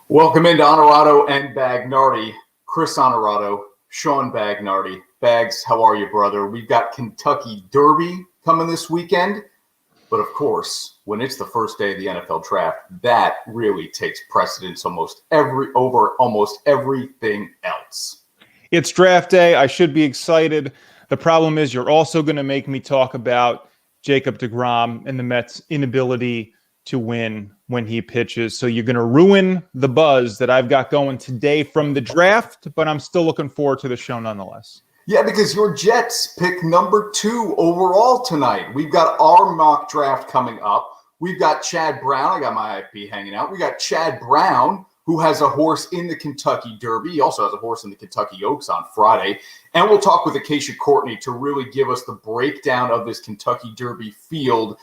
Welcome into Onorato and Bagnardi. Chris Onorato, Sean Bagnardi. Bags, how are you, brother? We've got Kentucky Derby coming this weekend. But of course, when it's the first day of the NFL draft, that really takes precedence over almost everything else. It's draft day. I should be excited. The problem is you're also going to make me talk about Jacob deGrom and the Mets' inability to win when he pitches. So you're going to ruin the buzz that I've got going today from the draft, but I'm still looking forward to the show nonetheless. Yeah, because your Jets pick number 2 overall tonight. We've got our mock draft coming up. We've got Chad Brown. I got my IP hanging out. We got Chad Brown, who has a horse in the Kentucky Derby. He also has a horse in the Kentucky Oaks on Friday. And we'll talk with Acacia Courtney to really give us the breakdown of this Kentucky Derby field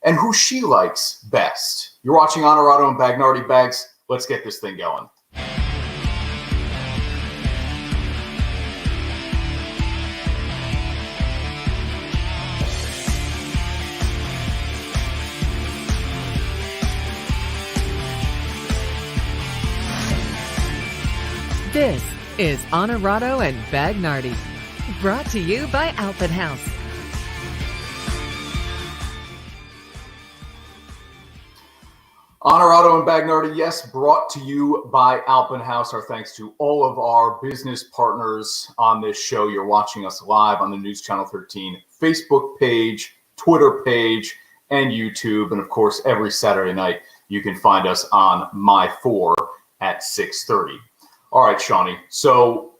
and who she likes best. You're watching Onorato and Bagnardi. Bags. Let's get this thing going. This is Onorato and Bagnardi, brought to you by Alphabet House. Onorato and Bagnardi, yes, brought to you by Alphabet House. Our thanks to all of our business partners on this show. You're watching us live on the News Channel 13 Facebook page, Twitter page, and YouTube. And of course, every Saturday night, you can find us on My 4 at 6:30. All right, Shawnee. So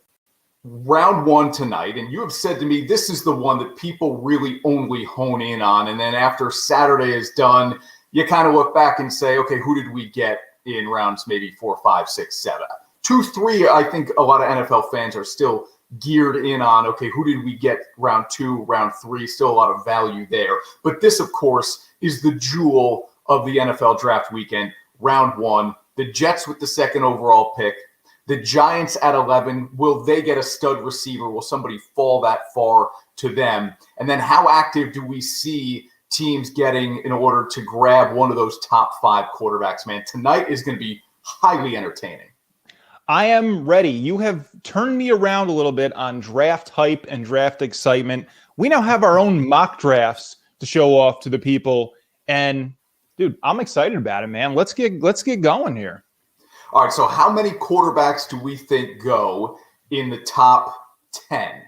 round 1 tonight, and you have said to me, this is the one that people really only hone in on. And then after Saturday is done, you kind of look back and say, okay, who did we get in rounds maybe 4, 5, 6, 7? 2, 3, I think a lot of NFL fans are still geared in on, okay, who did we get round 2, round 3? Still a lot of value there. But this, of course, is the jewel of the NFL draft weekend, round 1. The Jets with the 2nd overall pick. The Giants at 11, will they get a stud receiver? Will somebody fall that far to them? And then how active do we see teams getting in order to grab one of those top 5 quarterbacks, man? Tonight is going to be highly entertaining. I am ready. You have turned me around a little bit on draft hype and draft excitement. We now have our own mock drafts to show off to the people. And, dude, I'm excited about it, man. Let's get going here. All right, so how many quarterbacks do we think go in the top 10?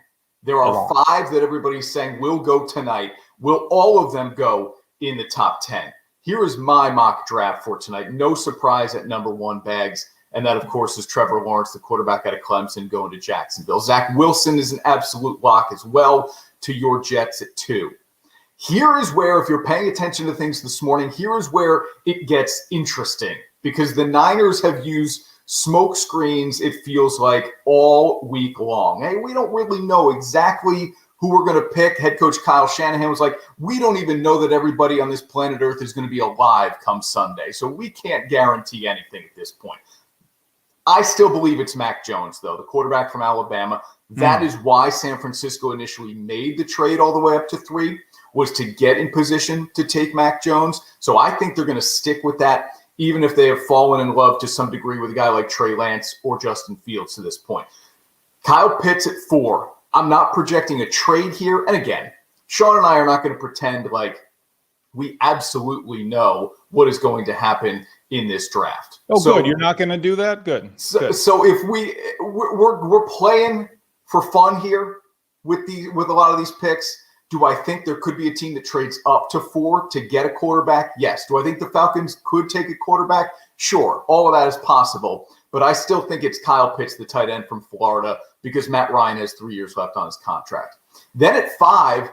There are 5 that everybody's saying will go tonight. Will all of them go in the top 10? Here is my mock draft for tonight. No surprise at number 1, Bags. And that, of course, is Trevor Lawrence, the quarterback out of Clemson, going to Jacksonville. Zach Wilson is an absolute lock as well to your Jets at 2. Here is where, if you're paying attention to things this morning, here is where it gets interesting. Because the Niners have used smoke screens, it feels like, all week long. Hey, we don't really know exactly who we're going to pick. Head coach Kyle Shanahan was like, we don't even know that everybody on this planet Earth is going to be alive come Sunday. So we can't guarantee anything at this point. I still believe it's Mac Jones, though, the quarterback from Alabama. That is why San Francisco initially made the trade all the way up to 3, was to get in position to take Mac Jones. So I think they're going to stick with that, even if they have fallen in love to some degree with a guy like Trey Lance or Justin Fields to this point. Kyle Pitts at 4. I'm not projecting a trade here. And again, Sean and I are not going to pretend like we absolutely know what is going to happen in this draft. Oh, so, good. You're not going to do that? Good. So if we're playing for fun here with a lot of these picks. Do I think there could be a team that trades up to 4 to get a quarterback? Yes. Do I think the Falcons could take a quarterback? Sure. All of that is possible. But I still think it's Kyle Pitts, the tight end from Florida, because Matt Ryan has 3 years left on his contract. Then at 5,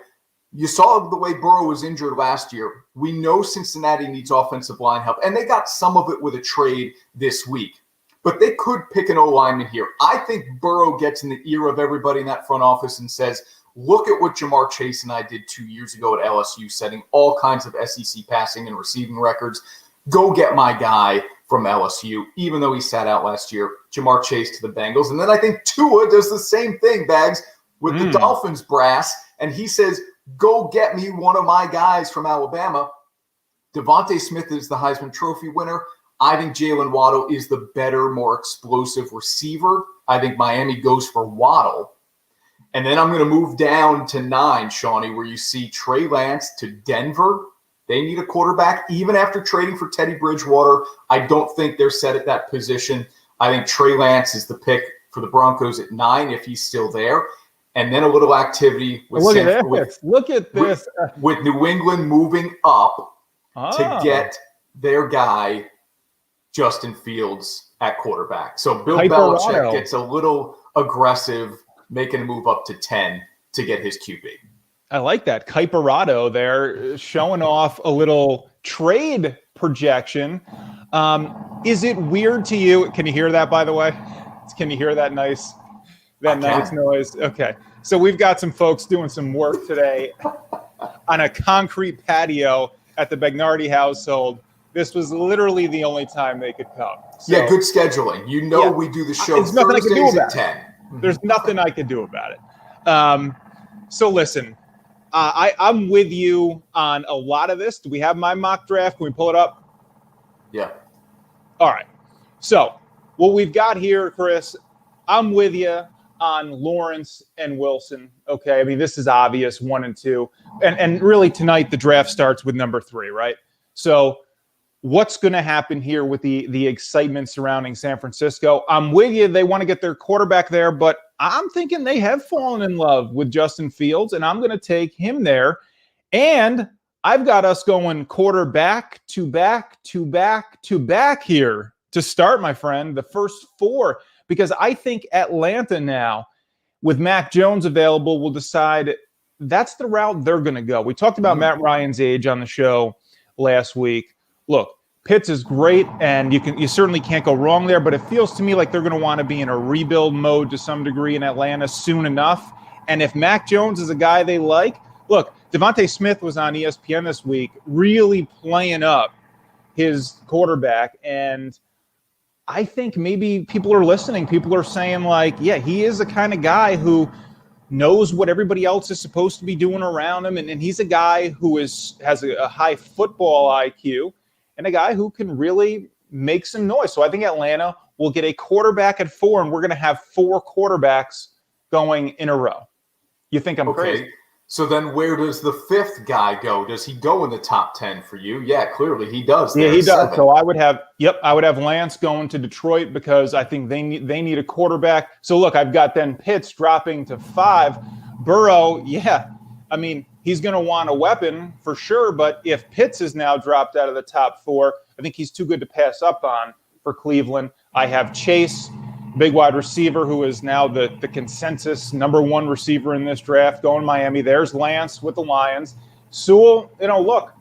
you saw the way Burrow was injured last year. We know Cincinnati needs offensive line help, and they got some of it with a trade this week. But they could pick an O-lineman here. I think Burrow gets in the ear of everybody in that front office and says, look at what Jamar Chase and I did 2 years ago at LSU, setting all kinds of SEC passing and receiving records. Go get my guy from LSU, even though he sat out last year. Jamar Chase to the Bengals. And then I think Tua does the same thing, Bags, with the Dolphins brass. And he says, go get me one of my guys from Alabama. Devontae Smith is the Heisman Trophy winner. I think Jalen Waddle is the better, more explosive receiver. I think Miami goes for Waddle. And then I'm going to move down to 9, Shawnee, where you see Trey Lance to Denver. They need a quarterback. Even after trading for Teddy Bridgewater, I don't think they're set at that position. I think Trey Lance is the pick for the Broncos at 9 if he's still there. And then a little activity with Look at this. With New England moving up to get their guy, Justin Fields, at quarterback. So Bill Belichick gets a little aggressive, making a move up to 10 to get his QB. I like that. Kuiperado there showing off a little trade projection. Is it weird to you? Can you hear that, by the way? Can you hear that nice noise? Okay. So we've got some folks doing some work today on a concrete patio at the Bagnardi household. This was literally the only time they could come. So, yeah, good scheduling. We do the show There's nothing Thursdays I can do at about 10. It. There's nothing I can do about it. So listen, I'm with you on a lot of this. Do we have my mock draft? Can we pull it up? Yeah. All right. So what we've got here, Chris, I'm with you on Lawrence and Wilson. Okay. I mean, this is obvious, 1 and 2. And really tonight, the draft starts with number 3, right? So what's going to happen here with the excitement surrounding San Francisco? I'm with you. They want to get their quarterback there, but I'm thinking they have fallen in love with Justin Fields, and I'm going to take him there. And I've got us going quarterback to back to back to back here to start, my friend, the first 4, because I think Atlanta now, with Mac Jones available, will decide that's the route they're going to go. We talked about Matt Ryan's age on the show last week. Look, Pitts is great, and you certainly can't go wrong there, but it feels to me like they're going to want to be in a rebuild mode to some degree in Atlanta soon enough. And if Mac Jones is a guy they like, look, Devontae Smith was on ESPN this week really playing up his quarterback, and I think maybe people are listening. People are saying, like, yeah, he is the kind of guy who knows what everybody else is supposed to be doing around him, and he's a guy who has a high football IQ and a guy who can really make some noise. So I think Atlanta will get a quarterback at 4, and we're going to have 4 quarterbacks going in a row. You think I'm crazy? So then where does the 5th guy go? Does he go in the top 10 for you? Yeah, clearly he does. Yeah, he does. 7. So I would have Lance going to Detroit because I think they need a quarterback. So look, I've got then Pitts dropping to 5. Burrow, yeah, I mean, he's going to want a weapon for sure, but if Pitts is now dropped out of the top 4, I think he's too good to pass up on for Cleveland. I have Chase, big wide receiver, who is now the consensus number 1 receiver in this draft, going to Miami. There's Lance with the Lions. Sewell, look,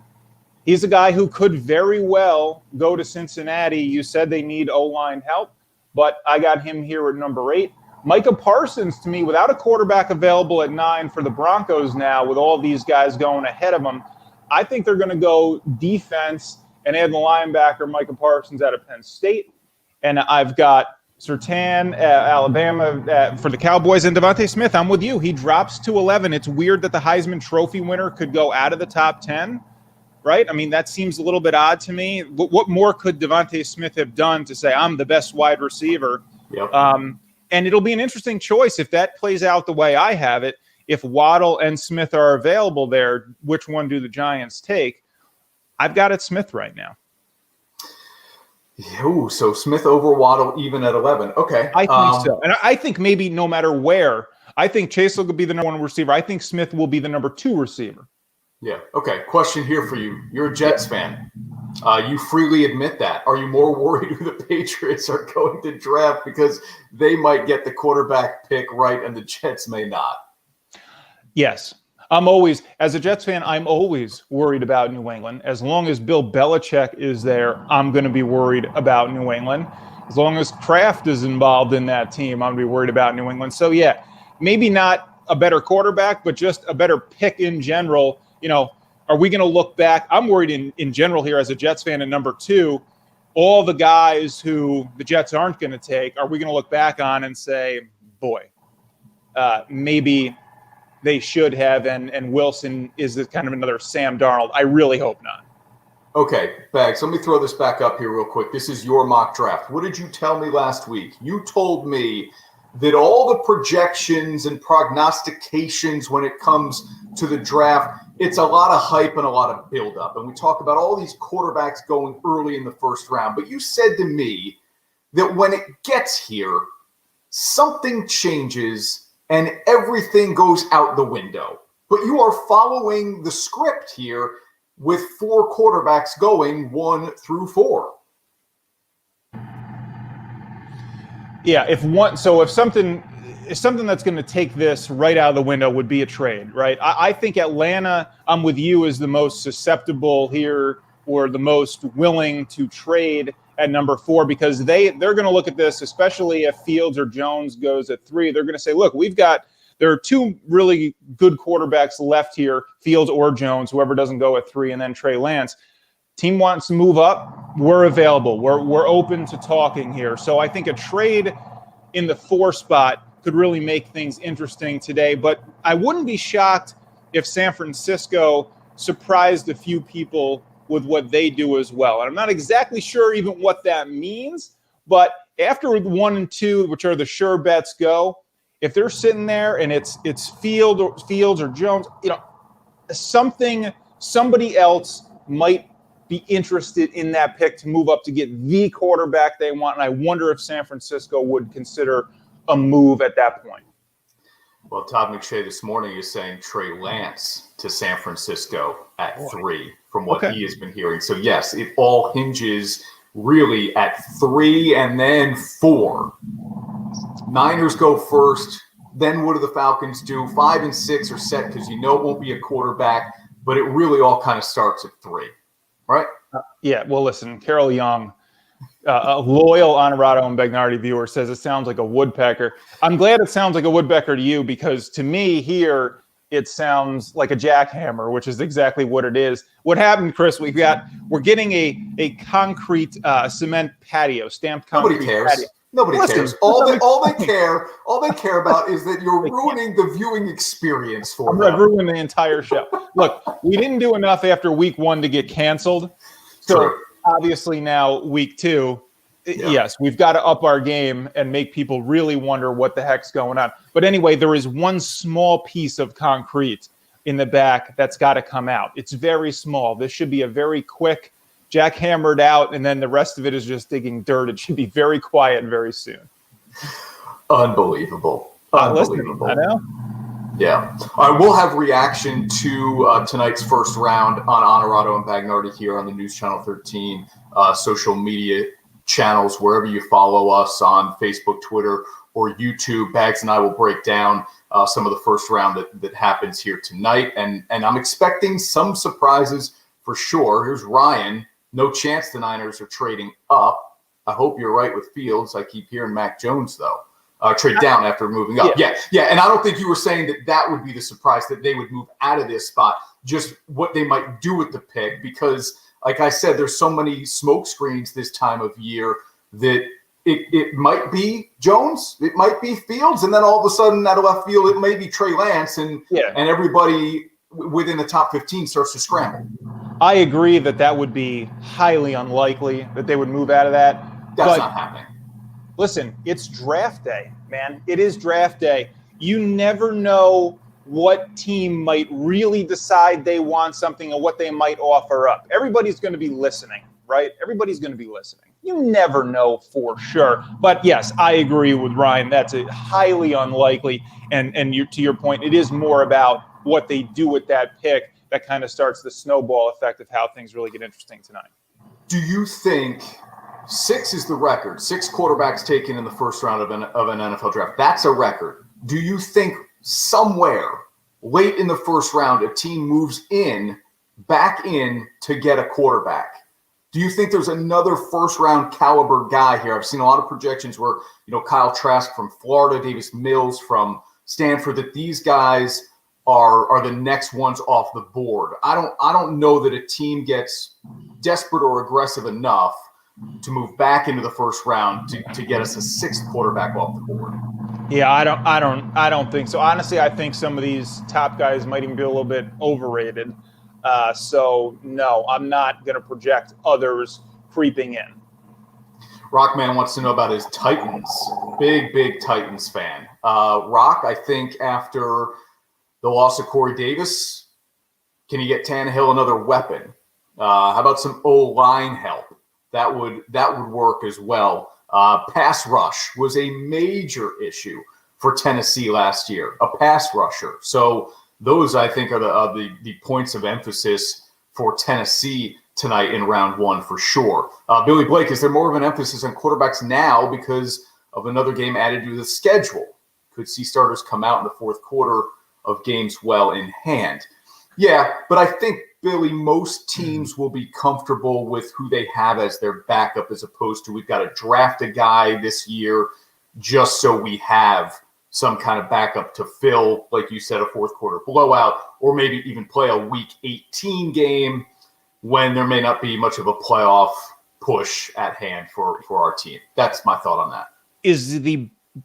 he's a guy who could very well go to Cincinnati. You said they need O-line help, but I got him here at number 8. Micah Parsons, to me, without a quarterback available at 9 for the Broncos now, with all these guys going ahead of them, I think they're going to go defense and add the linebacker Micah Parsons out of Penn State. And I've got Surtain, Alabama for the Cowboys, and Devontae Smith. I'm with you. He drops to 11. It's weird that the Heisman Trophy winner could go out of the top 10, right? I mean, that seems a little bit odd to me. What more could Devontae Smith have done to say, I'm the best wide receiver? Yep. And it'll be an interesting choice if that plays out the way I have it. If Waddle and Smith are available there, which one do the Giants take? I've got it Smith right now. Ooh, so Smith over Waddle even at 11. Okay. I think so. And I think maybe no matter where, I think Chase will be the number 1 receiver. I think Smith will be the number 2 receiver. Yeah. Okay. Question here for you. You're a Jets fan. You freely admit that. Are you more worried who the Patriots are going to draft because they might get the quarterback pick right and the Jets may not? Yes. As a Jets fan, I'm always worried about New England. As long as Bill Belichick is there, I'm going to be worried about New England. As long as Kraft is involved in that team, I'm going to be worried about New England. So, yeah, maybe not a better quarterback, but just a better pick in general. Are we going to look back? I'm worried in general here as a Jets fan at number 2, all the guys who the Jets aren't going to take, are we going to look back on and say, boy, maybe they should have, and Wilson is kind of another Sam Darnold? I really hope not. Okay, Bags, let me throw this back up here real quick. This is your mock draft. What did you tell me last week? You told me that all the projections and prognostications when it comes to the draft, it's a lot of hype and a lot of buildup. And we talk about all these quarterbacks going early in the first round. But you said to me that when it gets here, something changes and everything goes out the window. But you are following the script here with 4 quarterbacks going 1 through 4. Yeah, if something that's going to take this right out of the window would be a trade, right? I think Atlanta, I'm with you, is the most susceptible here or the most willing to trade at number 4 because they're going to look at this, especially if Fields or Jones goes at 3. They're going to say, look, there are 2 really good quarterbacks left here, Fields or Jones, whoever doesn't go at 3, and then Trey Lance. Team wants to move up. We're available. We're open to talking here. So I think a trade in the 4 spot could really make things interesting today. But I wouldn't be shocked if San Francisco surprised a few people with what they do as well. And I'm not exactly sure even what that means. But after 1 and 2, which are the sure bets, go, if they're sitting there and it's Fields or Jones, somebody else might be interested in that pick to move up to get the quarterback they want. And I wonder if San Francisco would consider a move at that point. Well, Todd McShay this morning is saying Trey Lance to San Francisco at 3 from what he has been hearing. So, yes, it all hinges really at 3 and then 4. Niners go first. Then what do the Falcons do? 5 and 6 are set because it won't be a quarterback, but it really all kind of starts at 3, right? Yeah, well, listen, Carol Young, a loyal Onorato and Bagnardi viewer, says it sounds like a woodpecker. I'm glad it sounds like a woodpecker to you because to me here, it sounds like a jackhammer, which is exactly what it is. What happened, Chris, we're getting a concrete cement patio, stamped concrete Nobody cares. patio. Nobody cares. All they care about is that you're ruining the viewing experience for them. I'm ruining the entire show. Look, we didn't do enough after week 1 to get canceled. So True. Obviously now week 2, yes, we've got to up our game and make people really wonder what the heck's going on. But anyway, there is one small piece of concrete in the back that's got to come out. It's very small. This should be a very quick jackhammered out, and then the rest of it is just digging dirt. It should be very quiet very soon. Unbelievable. Unbelievable. I know. Yeah. All right, we'll have reaction to tonight's first round on Onorato and Bagnardi here on the News Channel 13 social media channels, wherever you follow us on Facebook, Twitter, or YouTube. Bags and I will break down some of the first round that happens here tonight. And I'm expecting some surprises for sure. Here's Ryan. No chance the Niners are trading up. I hope you're right with Fields. I keep hearing Mac Jones, though. Trade down after moving up. Yeah. And I don't think you were saying that would be the surprise, that they would move out of this spot, just what they might do with the pick. Because, like I said, there's so many smoke screens this time of year that it might be Jones, it might be Fields, and then all of a sudden out of left field, it may be Trey Lance, and everybody within the top 15 starts to scramble. I agree that would be highly unlikely that they would move out of that. That's not happening. Listen, it's draft day, man. It is draft day. You never know what team might really decide they want something and what they might offer up. Everybody's going to be listening, right? Everybody's going to be listening. You never know for sure. But yes, I agree with Ryan. That's a highly unlikely. And to your point, it is more about what they do with that pick that kind of starts the snowball effect of how things really get interesting tonight. Do you think 6 is the record? 6 quarterbacks taken in the first round of an NFL draft. That's a record. Do you think somewhere late in the first round a team moves back in to get a quarterback? Do you think there's another first round caliber guy here? I've seen a lot of projections where, Kyle Trask from Florida, Davis Mills from Stanford, that these guys are the next ones off the board. I don't know that a team gets desperate or aggressive enough to move back into the first round to get us a 6th quarterback off the board. Yeah, I don't think so. Honestly, I think some of these top guys might even be a little bit overrated. So, no, I'm not going to project others creeping in. Rockman wants to know about his Titans. Big Titans fan. Rock, I think after the loss of Corey Davis, can you get Tannehill another weapon? How about some O-line help? That would work as well. Pass rush was a major issue for Tennessee last year, a pass rusher. So those, I think, are the points of emphasis for Tennessee tonight in round one for sure. Billy Blake, is there more of an emphasis on quarterbacks now because of another game added to the schedule? Could see starters come out in the fourth quarter of games well in hand. Yeah, but I think, Billy, most teams will be comfortable with who they have as their backup as opposed to we've got to draft a guy this year just so we have some kind of backup to fill, like you said, a fourth quarter blowout, or maybe even play a week 18 game when there may not be much of a playoff push at hand for our team. That's my thought on that.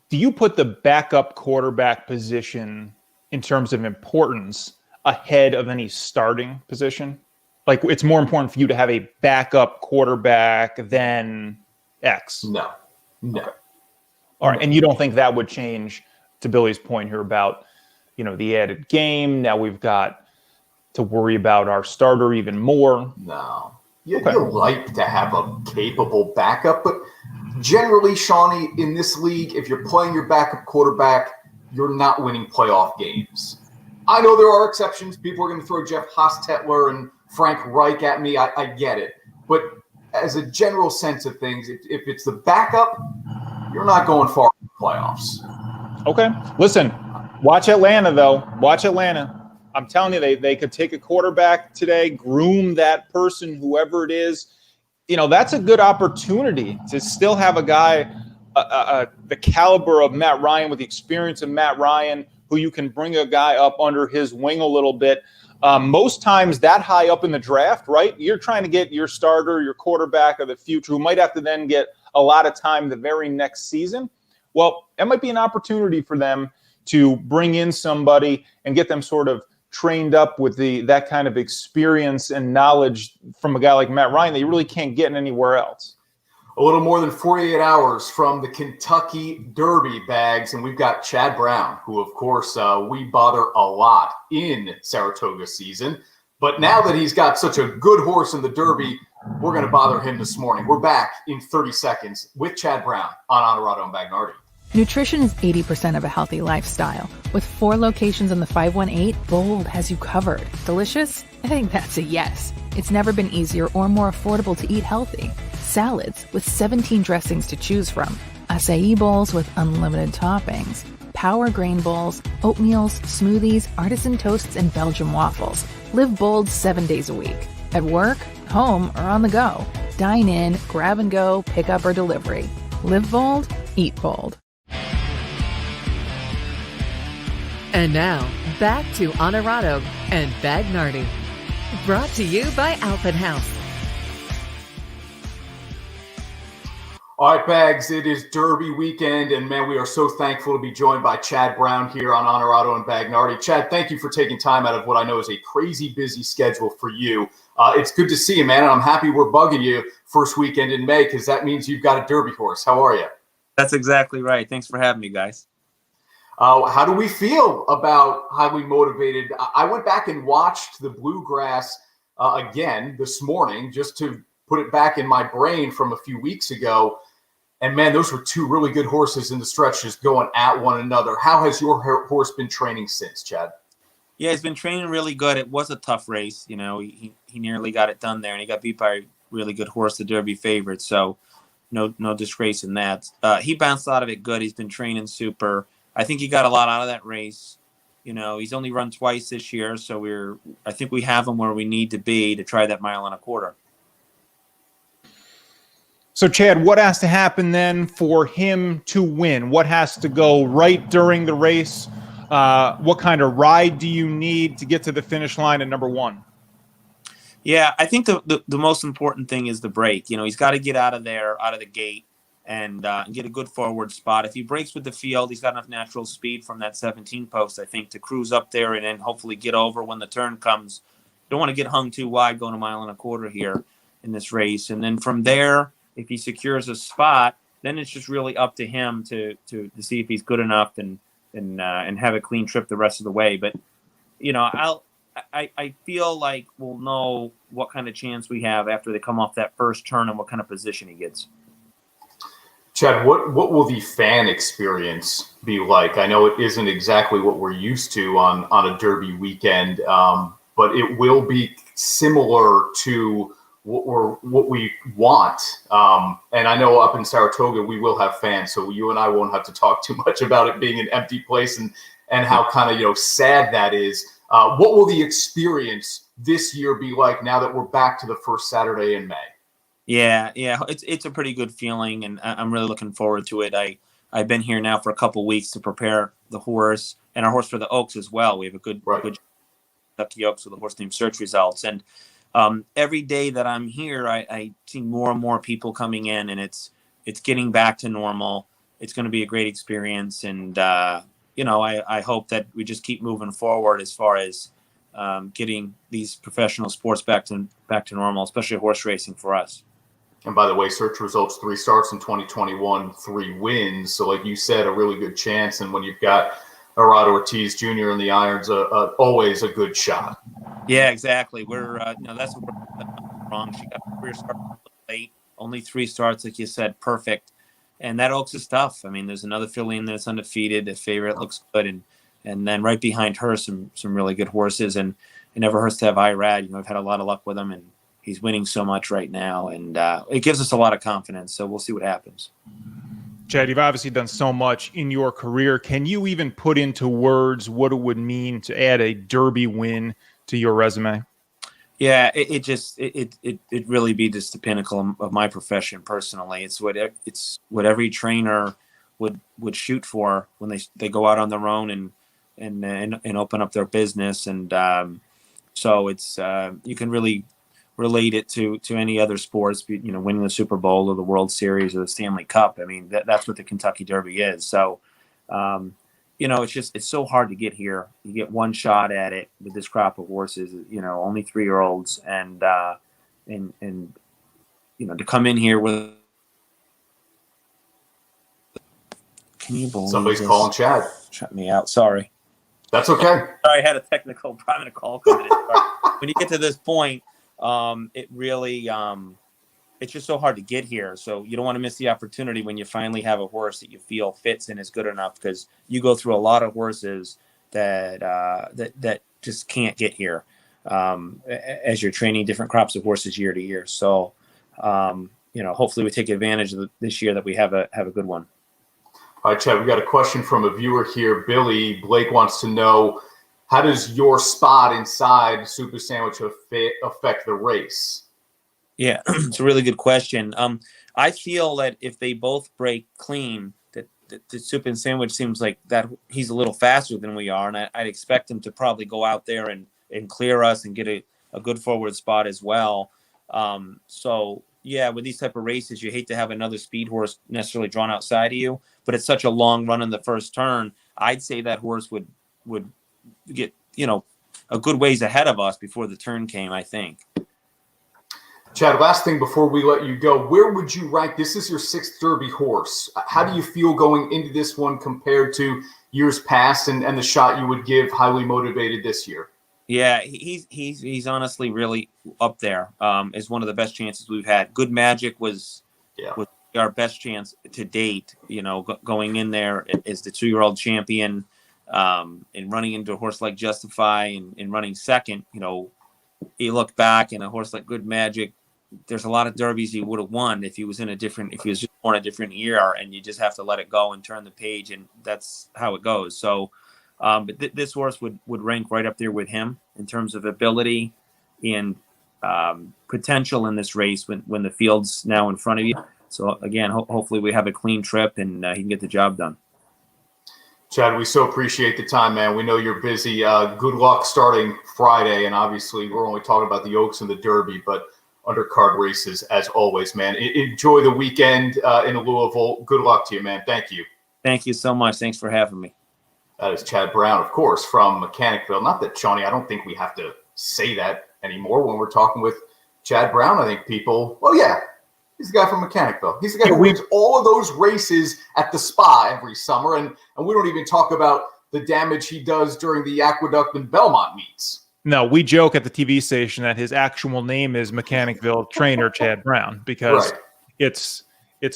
Do you put the backup quarterback position in terms of importance ahead of any starting position? Like, it's more important for you to have a backup quarterback than X? No. Okay. All right. And you don't think that would change, to Billy's point here about, the added game? Now we've got to worry about our starter even more. No. You like to have a capable backup, but generally, Shawnee, in this league, if you're playing your backup quarterback, you're not winning playoff games. I know there are exceptions. People are going to throw Jeff Hostetler and Frank Reich at me. I get it. But as a general sense of things, if it's the backup, you're not going far in the playoffs. Okay. Listen, watch Atlanta, though. Watch Atlanta. I'm telling you, they could take a quarterback today, groom that person, whoever it is. That's a good opportunity to still have a guy the caliber of Matt Ryan, with the experience of Matt Ryan, who you can bring a guy up under his wing a little bit. Most times that high up in the draft, right? You're trying to get your starter, your quarterback of the future, who might have to then get a lot of time the very next season. Well, that might be an opportunity for them to bring in somebody and get them sort of trained up with that kind of experience and knowledge from a guy like Matt Ryan that you really can't get anywhere else. A little more than 48 hours from the Kentucky Derby, Bags, and we've got Chad Brown, who, of course, we bother a lot in Saratoga season. But now that he's got such a good horse in the Derby, we're going to bother him this morning. We're back in 30 seconds with Chad Brown on Onorato and Bagnardi. Nutrition is 80% of a healthy lifestyle. With 4 locations on the 518, Bold has you covered. Delicious? I think that's a yes. It's never been easier or more affordable to eat healthy. Salads with 17 dressings to choose from. Acai bowls with unlimited toppings. Power grain bowls, oatmeals, smoothies, artisan toasts, and Belgian waffles. Live bold 7 days a week. At work, home, or on the go. Dine in, grab and go, pick up or delivery. Live bold, eat bold. And now, back to Onorato and Bagnardi. Brought to you by Alphabet House. All right, Bags, it is Derby weekend, and man, we are so thankful to be joined by Chad Brown here on Onorato and Bagnardi. Chad, thank you for taking time out of what I know is a crazy busy schedule for you. It's good to see you, man, and I'm happy we're bugging you first weekend in May because that means you've got a Derby horse. How are you? That's exactly right. Thanks for having me, guys. How do we feel about highly motivated? I went back and watched the Bluegrass again this morning just to put it back in my brain from a few weeks ago. And, man, those were 2 really good horses in the stretch just going at one another. How has your horse been training since, Chad? Yeah, he's been training really good. It was a tough race. He nearly got it done there, and he got beat by a really good horse, the Derby favorite. So no disgrace in that. He bounced out of it good. He's been training super. I think he got a lot out of that race. He's only run twice this year, so I think we have him where we need to be to try that 1.25 miles. So, Chad, what has to happen then for him to win? What has to go right during the race? What kind of ride do you need to get to the finish line at number 1? Yeah, I think the most important thing is the break. He's got to get out of there, out of the gate, and get a good forward spot. If he breaks with the field, he's got enough natural speed from that 17 post, I think, to cruise up there and then hopefully get over when the turn comes, don't want to get hung too wide going 1.25 miles here in this race. And then from there, if he secures a spot, then it's just really up to him to see if he's good enough and have a clean trip the rest of the way. But I feel like we'll know what kind of chance we have after they come off that first turn and what kind of position he gets. Chad, what will the fan experience be like? I know it isn't exactly what we're used to on a Derby weekend, but it will be similar to what we want. And I know up in Saratoga we will have fans, so you and I won't have to talk too much about it being an empty place and how kind of sad that is. What will the experience this year be like now that we're back to the first Saturday in May? Yeah, it's a pretty good feeling, and I'm really looking forward to it. I've been here now for a couple weeks to prepare the horse and our horse for the Oaks as well. We have a good Kentucky Oaks with a horse named Search Results, and every day that I'm here, I see more and more people coming in, and it's getting back to normal. It's going to be a great experience, and I hope that we just keep moving forward as far as getting these professional sports back to normal, especially horse racing for us. And by the way, Search Results 3 starts in 2021, 3 wins. So like you said, a really good chance. And when you've got Onorato Ortiz Jr. in the irons, always a good shot. Yeah, exactly. We're that's what we're wrong. She got a career start late, only 3 starts, like you said, perfect. And that Oaks is tough. I mean, there's another filly in there that's undefeated. The favorite looks good, and then right behind her, some really good horses. And it never hurts to have Irad. I've had a lot of luck with him, and he's winning so much right now, and it gives us a lot of confidence. So we'll see what happens. Chad, you've obviously done so much in your career. Can you even put into words what it would mean to add a Derby win to your resume? Yeah, it really be just the pinnacle of my profession personally. It's what every trainer would shoot for when they go out on their own and open up their business. And so it's you can really relate it to any other sports, winning the Super Bowl or the World Series or the Stanley Cup. I mean, that's what the Kentucky Derby is. So, it's so hard to get here. You get one shot at it with this crop of horses, only 3-year-olds, and to come in here with. Can you believe somebody's calling Chad? Shut me out. Sorry. That's okay. Sorry, I had a technical private call coming in. When you get to this point, it really it's just so hard to get here. So you don't want to miss the opportunity when you finally have a horse that you feel fits and is good enough, because you go through a lot of horses that just can't get here as you're training different crops of horses year to year. So hopefully we take advantage of this year that we have a good one. All right, Chad, we got a question from a viewer here. Billy Blake wants to know, how does your spot inside Super Sandwich affect the race? Yeah, it's a really good question. I feel that if they both break clean, that the Soup and Sandwich seems like that he's a little faster than we are, and I'd expect him to probably go out there and clear us and get a good forward spot as well. So yeah, with these type of races, you hate to have another speed horse necessarily drawn outside of you, but it's such a long run in the first turn. I'd say that horse would get a good ways ahead of us before the turn came, I think. Chad, last thing before we let you go, where would you rank? This is your 6th Derby horse. How do you feel going into this one compared to years past, and the shot you would give Highly Motivated this year? Yeah, he's honestly really up there. Is one of the best chances we've had. Good Magic was our best chance to date. Going in there as the 2-year-old champion, and running into a horse like Justify and running second. You look back, and a horse like Good Magic, there's a lot of derbies he would have won if he was just born a different year, and you just have to let it go and turn the page, and that's how it goes. So, but this horse would rank right up there with him in terms of ability and potential in this race when the field's now in front of you. So again, hopefully we have a clean trip and he can get the job done. Chad, we so appreciate the time, man. We know you're busy. Good luck starting Friday, and obviously we're only talking about the Oaks and the Derby, but undercard races as always, man. Enjoy the weekend in Louisville. Good luck to you, man. Thank you. Thank you so much. Thanks for having me. That is Chad Brown, of course, from Mechanicville. Not that, Shawnee, I don't think we have to say that anymore. When we're talking with Chad Brown, I think people, oh yeah, he's the guy from Mechanicville. He's the guy who wins all of those races at the spa every summer. And we don't even talk about the damage he does during the Aqueduct and Belmont meets. No, we joke at the TV station that his actual name is Mechanicville trainer Chad Brown, because it's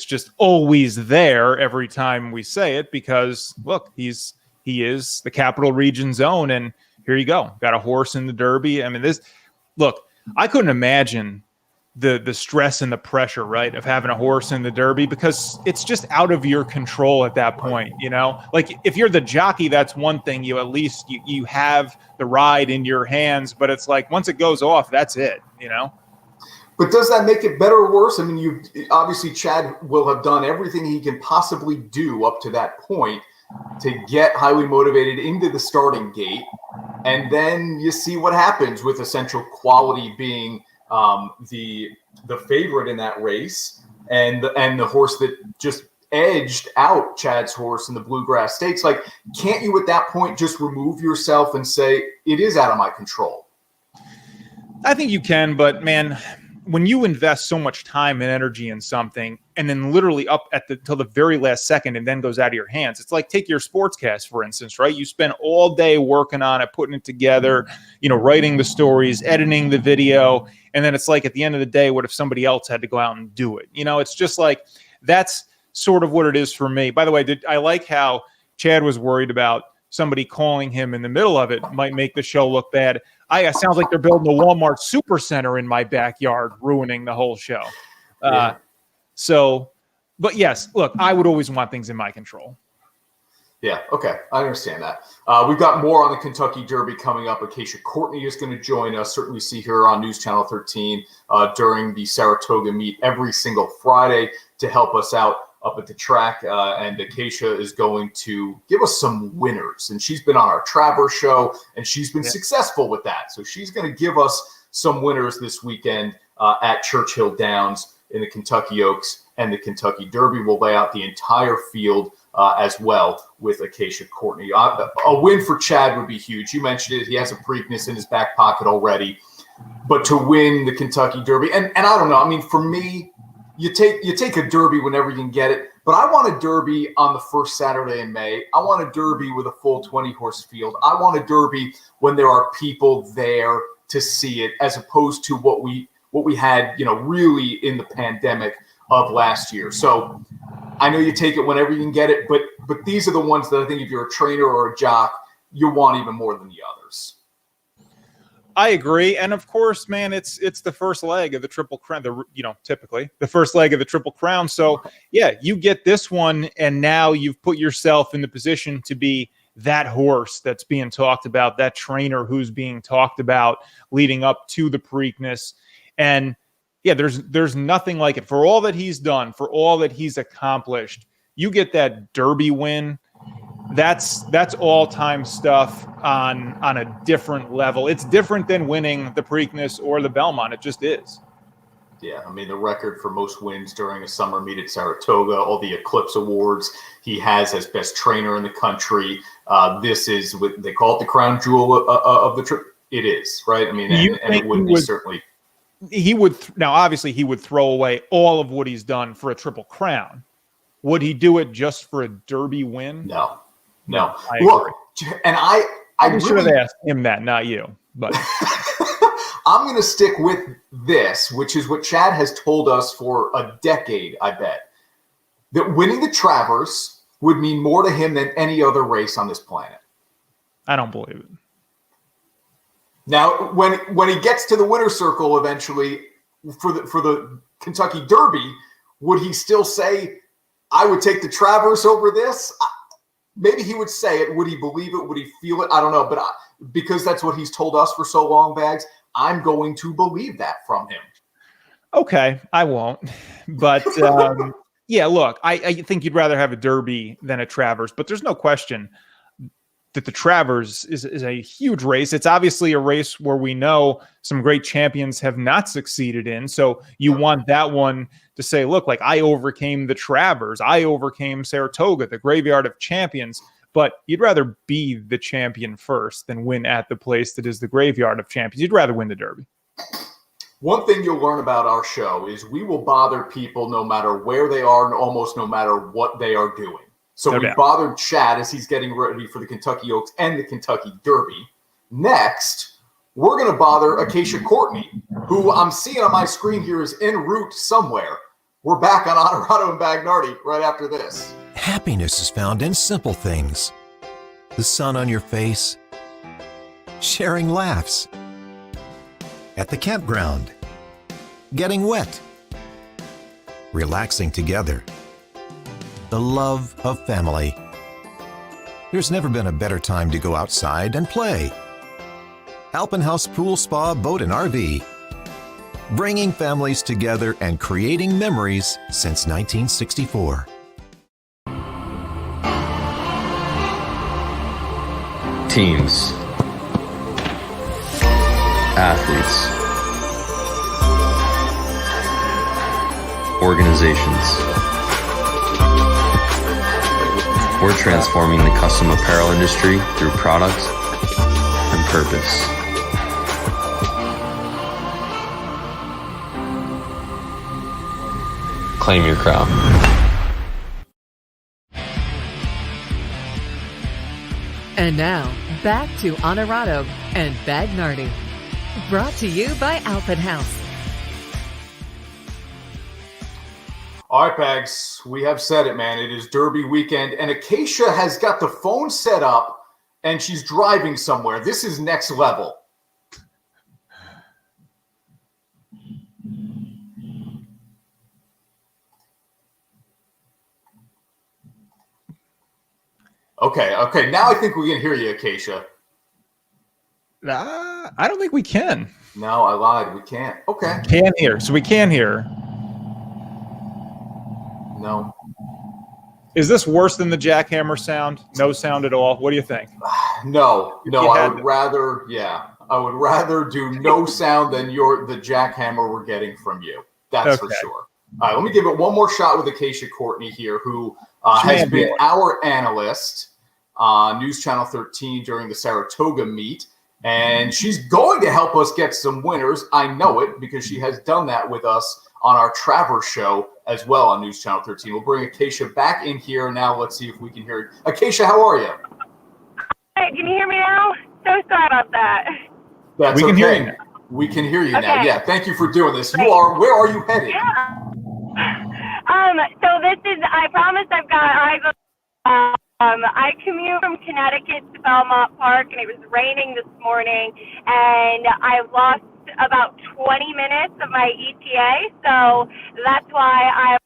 just always there every time we say it, because look, he is the Capital Region zone, and here you go. Got a horse in the Derby. I mean, I couldn't imagine the stress and the pressure, right, of having a horse in the Derby, because it's just out of your control at that point, you know? Like, if you're the jockey, that's one thing. You at least you have the ride in your hands, but it's like once it goes off, that's it, you know? But does that make it better or worse? I mean, obviously Chad will have done everything he can possibly do up to that point to get highly motivated into the starting gate, and then you see what happens with Essential Quality being the favorite in that race, and the horse that just edged out Chad's horse in the Bluegrass Stakes. Like, can't you at that point just remove yourself and say, it is out of my control? I think you can, but man, when you invest so much time and energy in something, and then literally up till the very last second, and then goes out of your hands, it's like, take your sportscast, for instance, right? You spend all day working on it, putting it together, writing the stories, editing the video. And then it's like, at the end of the day, what if somebody else had to go out and do it? It's just like, that's sort of what it is for me. By the way, I like how Chad was worried about somebody calling him in the middle of it might make the show look bad. It sounds like they're building a Walmart supercenter in my backyard, ruining the whole show. Yeah. But yes, look, I would always want things in my control. Yeah, okay. I understand that. We've got more on the Kentucky Derby coming up. Acacia Courtney is going to join us. Certainly see her on News Channel 13 during the Saratoga meet every single Friday to help us out up at the track. And Acacia is going to give us some winners. And she's been on our Travers show, and she's been successful with that. So she's going to give us some winners this weekend at Churchill Downs in the Kentucky Oaks and the Kentucky Derby. We'll lay out the entire field as well with Acacia Courtney. A win for Chad would be huge. You mentioned it. He has a Preakness in his back pocket already. But to win the Kentucky Derby, and I don't know, I mean, for me, you take a Derby whenever you can get it. But I want a Derby on the first Saturday in May. I want a Derby with a full 20-horse field. I want a Derby when there are people there to see it, as opposed to what we had, really in the pandemic of last year. So I know you take it whenever you can get it, but these are the ones that I think if you're a trainer or a jock, you want even more than the others. I agree. And of course, man, it's the first leg of the Triple Crown, typically the first leg of the Triple Crown. So yeah, you get this one, and now you've put yourself in the position to be that horse that's being talked about, that trainer who's being talked about leading up to the Preakness. And yeah, there's nothing like it. For all that he's done, for all that he's accomplished, you get that Derby win. That's all-time stuff on a different level. It's different than winning the Preakness or the Belmont. It just is. Yeah, I mean, the record for most wins during a summer meet at Saratoga, all the Eclipse Awards he has as best trainer in the country. This is what they call it, the crown jewel of the trip. It is, right? I mean, and it wouldn't be certainly. Obviously he would throw away all of what he's done for a Triple Crown. Would he do it just for a Derby win? No. Look, and I should have asked him that, not you. But I'm going to stick with this, which is what Chad has told us for a decade, I bet, that winning the Travers would mean more to him than any other race on this planet. I don't believe it. Now, when he gets to the winner's circle eventually for the Kentucky Derby, would he still say, I would take the Travers over this? Maybe he would say it. Would he believe it? Would he feel it? I don't know. But because that's what he's told us for so long, Bags, I'm going to believe that from him. Okay, I won't. But yeah, look, I think you'd rather have a Derby than a Travers. But there's no question that the Travers is a huge race. It's obviously a race where we know some great champions have not succeeded in. So you want that one to say, look, like, I overcame the Travers. I overcame Saratoga, the graveyard of champions. But you'd rather be the champion first than win at the place that is the graveyard of champions. You'd rather win the Derby. One thing you'll learn about our show is we will bother people no matter where they are and almost no matter what they are doing. So No we doubt. bothered Chad as he's getting ready for the Kentucky Oaks and the Kentucky Derby. Next, we're going to bother Acacia Courtney, who I'm seeing on my screen here is en route somewhere. We're back on Onorato and Bagnardi right after this. Happiness is found in simple things. The sun on your face, sharing laughs, at the campground, getting wet, relaxing together, the love of family. There's never been a better time to go outside and play. Alpenhaus Pool Spa Boat and RV, bringing families together and creating memories since 1964. Teams, athletes, organizations. We're transforming the custom apparel industry through product and purpose. Claim your crown. And now, back to Onorato and Bagnardi. Brought to you by Alpenhaus. All right, Bags, we have said it, man. It is Derby weekend, and Acacia has got the phone set up, and she's driving somewhere. This is next level. Okay. Now I think we can hear you, Acacia. I don't think we can. No, I lied. We can't. Okay. Can hear. So we can hear. No. Is this worse than the jackhammer sound? No sound at all? What do you think? No. You I had would to- rather, I would rather do no sound than the jackhammer we're getting from you. That's for Okay. sure. All right, let me give it one more shot with Acacia Courtney here, who has been our analyst on News Channel 13 during the Saratoga meet. And she's going to help us get some winners. I know it because she has done that with us on our Travers show as well on News Channel 13. We'll bring Acacia back in here now. Let's see if we can hear it. Acacia, how are you? Hey, can you hear me now? So sorry about that. That's We can okay. hear you now. We can hear you now. Okay. Yeah, thank you for doing this. Great. Where are you headed? Yeah. So this is, I promise I commute from Connecticut to Belmont Park, and it was raining this morning, and I lost about 20 minutes of my ETA, so that's why I'm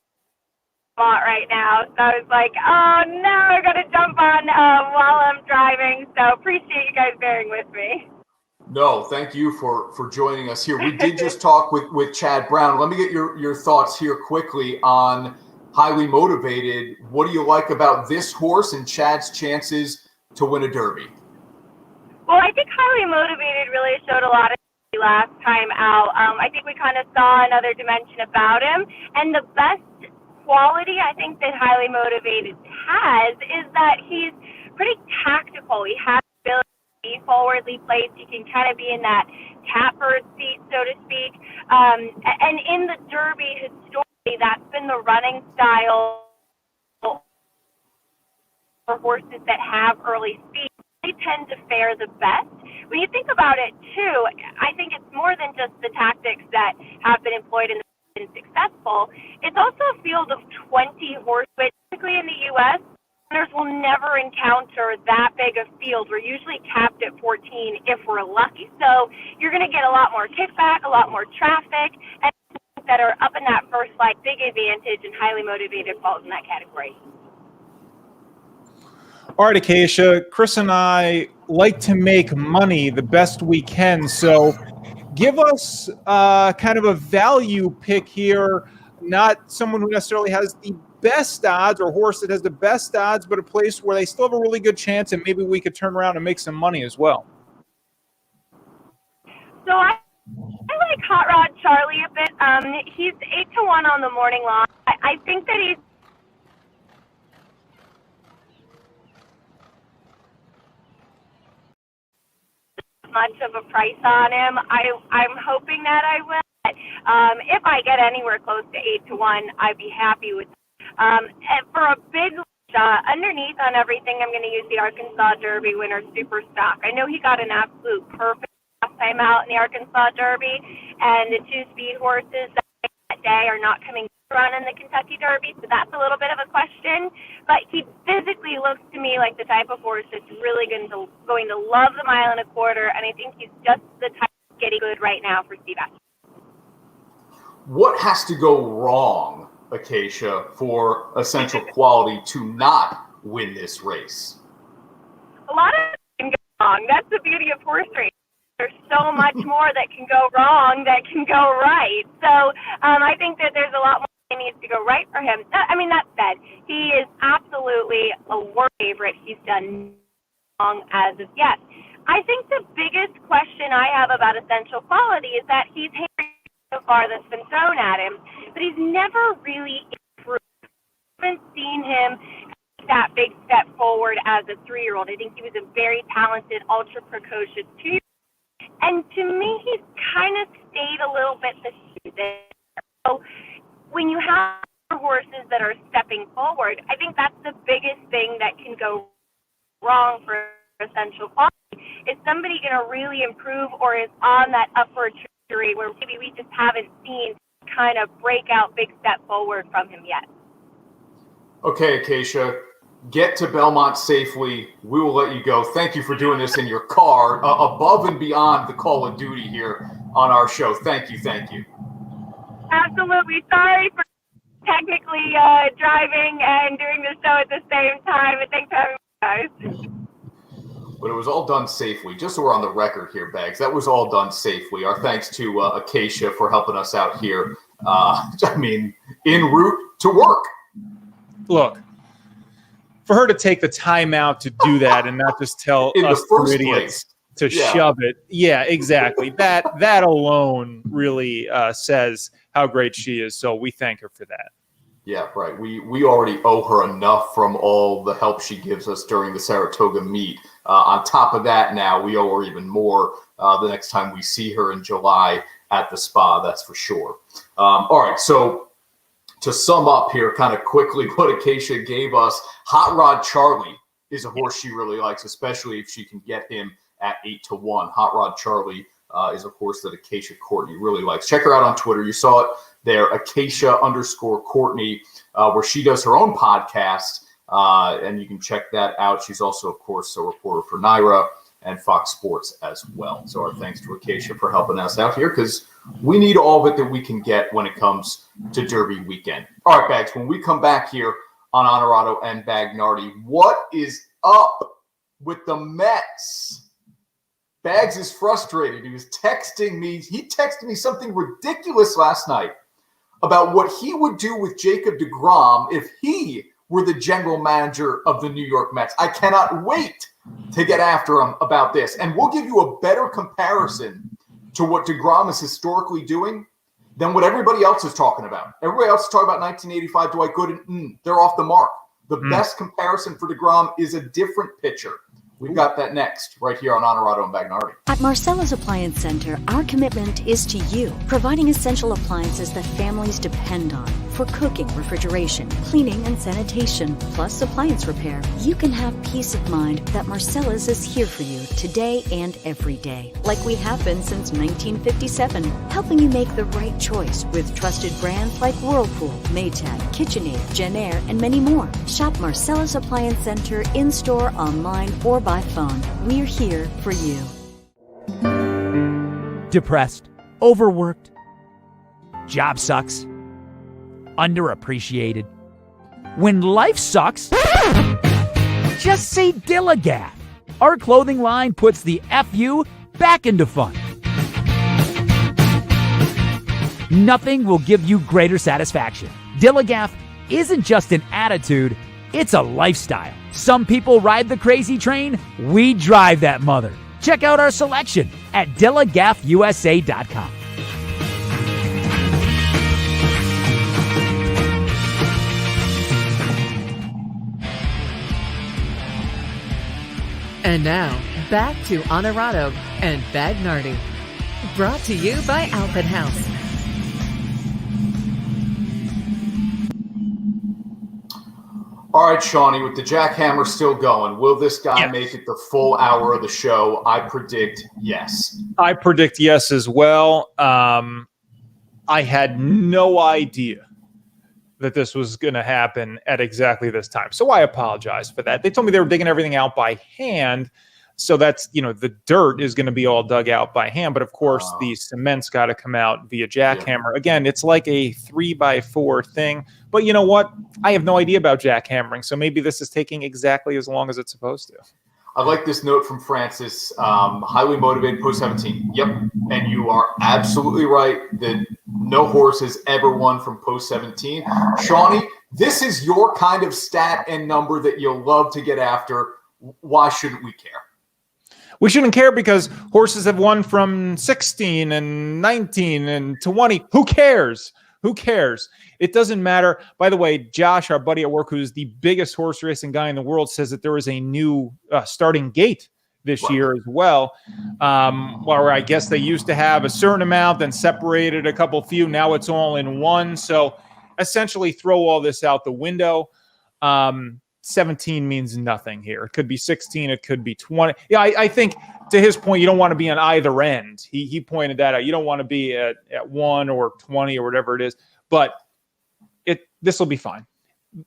right now. So I was like, oh no, I got to jump on while I'm driving, so appreciate you guys bearing with me. No, thank you for joining us here. We did just talk with Chad Brown. Let me get your thoughts here quickly on Highly Motivated. What do you like about this horse and Chad's chances to win a Derby? Well, I think Highly Motivated really showed a lot of last time out. I think we kind of saw another dimension about him, and the best quality I think that Highly Motivated has is that he's pretty tactical. He has the ability to be forwardly placed. He can kind of be in that catbird seat, so to speak. And in the Derby, historically, that's been the running style for horses that have early speed. They tend to fare the best. When you think about it, too, I think it's more than just the tactics that have been employed and been successful. It's also a field of 20 horses. Typically in the U.S., runners will never encounter that big a field. We're usually capped at 14 if we're lucky. So you're going to get a lot more kickback, a lot more traffic, and that are up in that first flight, big advantage, and Highly Motivated falls in that category. All right, Acacia, Chris and I like to make money the best we can. So give us kind of a value pick here, not someone who necessarily has the best odds or horse that has the best odds, but a place where they still have a really good chance and maybe we could turn around and make some money as well. So I like Hot Rod Charlie a bit. He's 8-1 on the morning line. I think that he's much of a price on him. I'm hoping that I will. But, if I get anywhere close to 8-1, I'd be happy with. And for a big shot underneath on everything, I'm going to use the Arkansas Derby winner Super Stock. I know he got an absolute perfect last time out in the Arkansas Derby, and the 2 speed horses that day are not coming to run in the Kentucky Derby, so that's a little bit of a question. But he physically looks to me like the type of horse that's really going to love the 1.25 miles, and I think he's just the type of getting good right now for Steve Atchison. What has to go wrong, Acacia, for Essential Quality to not win this race? A lot of it can go wrong. That's the beauty of horse racing. There's so much more that can go wrong that can go right. So I think that there's a lot more that needs to go right for him. I mean, that said, he is absolutely a world favorite. He's done wrong as of yet. I think the biggest question I have about Essential Quality is that he's so far that's been thrown at him, but he's never really improved. I haven't seen him take that big step forward as a 3-year-old. I think he was a very talented, ultra precocious 2-year-old. And to me, he's kind of stayed a little bit the same. So when you have horses that are stepping forward, I think that's the biggest thing that can go wrong for Essential Quality. Is somebody going to really improve, or is on that upward trajectory where maybe we just haven't seen kind of breakout big step forward from him yet? Okay, Acacia, get to Belmont safely. We will let you go. Thank you for doing this in your car, above and beyond the Call of Duty here on our show. Thank you. Absolutely. Sorry for technically driving and doing the show at the same time, but thanks for having me, guys. But it was all done safely. Just so we're on the record here, Bags, that was all done safely. Our thanks to Acacia for helping us out here. En route to work. Look, for her to take the time out to do that and not just tell us idiots to shove it. Yeah, exactly. That alone really says how great she is. So we thank her for that. Yeah, right. We already owe her enough from all the help she gives us during the Saratoga meet. On top of that, now we owe her even more the next time we see her in July at the spa, that's for sure. All right, so to sum up here kind of quickly what Acacia gave us, Hot Rod Charlie is a horse she really likes, especially if she can get him at 8-1. Hot Rod Charlie is a horse that Acacia Courtney really likes. Check her out on Twitter. You saw it there, Acacia_Courtney, where she does her own podcast, and you can check that out. She's also, of course, a reporter for Naira and Fox Sports as well. So our thanks to Acacia for helping us out here, because we need all of it that we can get when it comes to Derby weekend. All right, Bags, when we come back here on Onorato and Bagnardi, what is up with the Mets? Bags is frustrated. He was texting me. He texted me something ridiculous last night about what he would do with Jacob deGrom if he were the general manager of the New York Mets. I cannot wait to get after him about this. And we'll give you a better comparison to what deGrom is historically doing than what everybody else is talking about. Everybody else is talking about 1985 Dwight Gooden. They're off the mark. The best comparison for deGrom is a different pitcher. We've got that next, right here on Onorato and Bagnardi. At Marcella's Appliance Center, our commitment is to you, providing essential appliances that families depend on for cooking, refrigeration, cleaning, and sanitation, plus appliance repair. You can have peace of mind that Marcella's is here for you today and every day, like we have been since 1957, helping you make the right choice with trusted brands like Whirlpool, Maytag, KitchenAid, Genair, and many more. Shop Marcella's Appliance Center in-store, online, or by phone. We're here for you. Depressed, overworked, job sucks, underappreciated. When life sucks, just say Dillagaff. Our clothing line puts the FU back into fun. Nothing will give you greater satisfaction. Dillagaff isn't just an attitude, it's a lifestyle. Some people ride the crazy train, we drive that mother. Check out our selection at DillagaffUSA.com. And now, back to Onorato and Bagnardi. Brought to you by Alpin House. All right, Shawnee, with the jackhammer still going, will this guy Yes. make it the full hour of the show? I predict yes. I predict yes as well. I had no idea that this was going to happen at exactly this time. So I apologize for that. They told me they were digging everything out by hand. So that's, the dirt is going to be all dug out by hand. But of course, the cement's got to come out via jackhammer. Again, it's like a 3x4 thing. But you know what? I have no idea about jackhammering. So maybe this is taking exactly as long as it's supposed to. I like this note from Francis. Highly motivated post 17. Yep. And you are absolutely right that no horse has ever won from post 17. Shawnee, this is your kind of stat and number that you'll love to get after. Why shouldn't we care? We shouldn't care because horses have won from 16 and 19 and 20. Who cares? Who cares? It doesn't matter. By the way, Josh, our buddy at work, who's the biggest horse racing guy in the world, says that there is a new starting gate this year as well. Where I guess they used to have a certain amount, then separated a couple few. Now it's all in one. So essentially throw all this out the window. 17 means nothing here. It could be 16. It could be 20. Yeah, I think to his point, you don't want to be on either end. He pointed that out. You don't want to be at 1 or 20 or whatever it is. But this will be fine.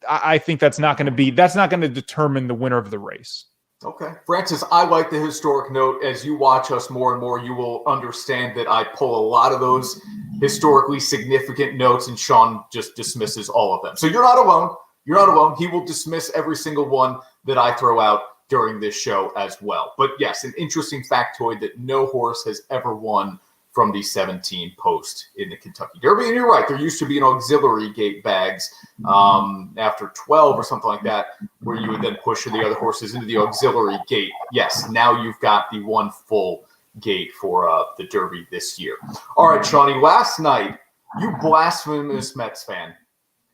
I think that's not going to determine the winner of the race. Okay. Francis, I like the historic note. As you watch us more and more, you will understand that I pull a lot of those historically significant notes, and Sean just dismisses all of them. So you're not alone. You're not alone. He will dismiss every single one that I throw out during this show as well. But yes, an interesting factoid that no horse has ever won from the 17 post in the Kentucky Derby. And you're right, there used to be an auxiliary gate bags after 12 or something like that, where you would then push the other horses into the auxiliary gate. Yes, now you've got the one full gate for the Derby this year. All right, Shawnee, last night, you blasphemous Mets fan,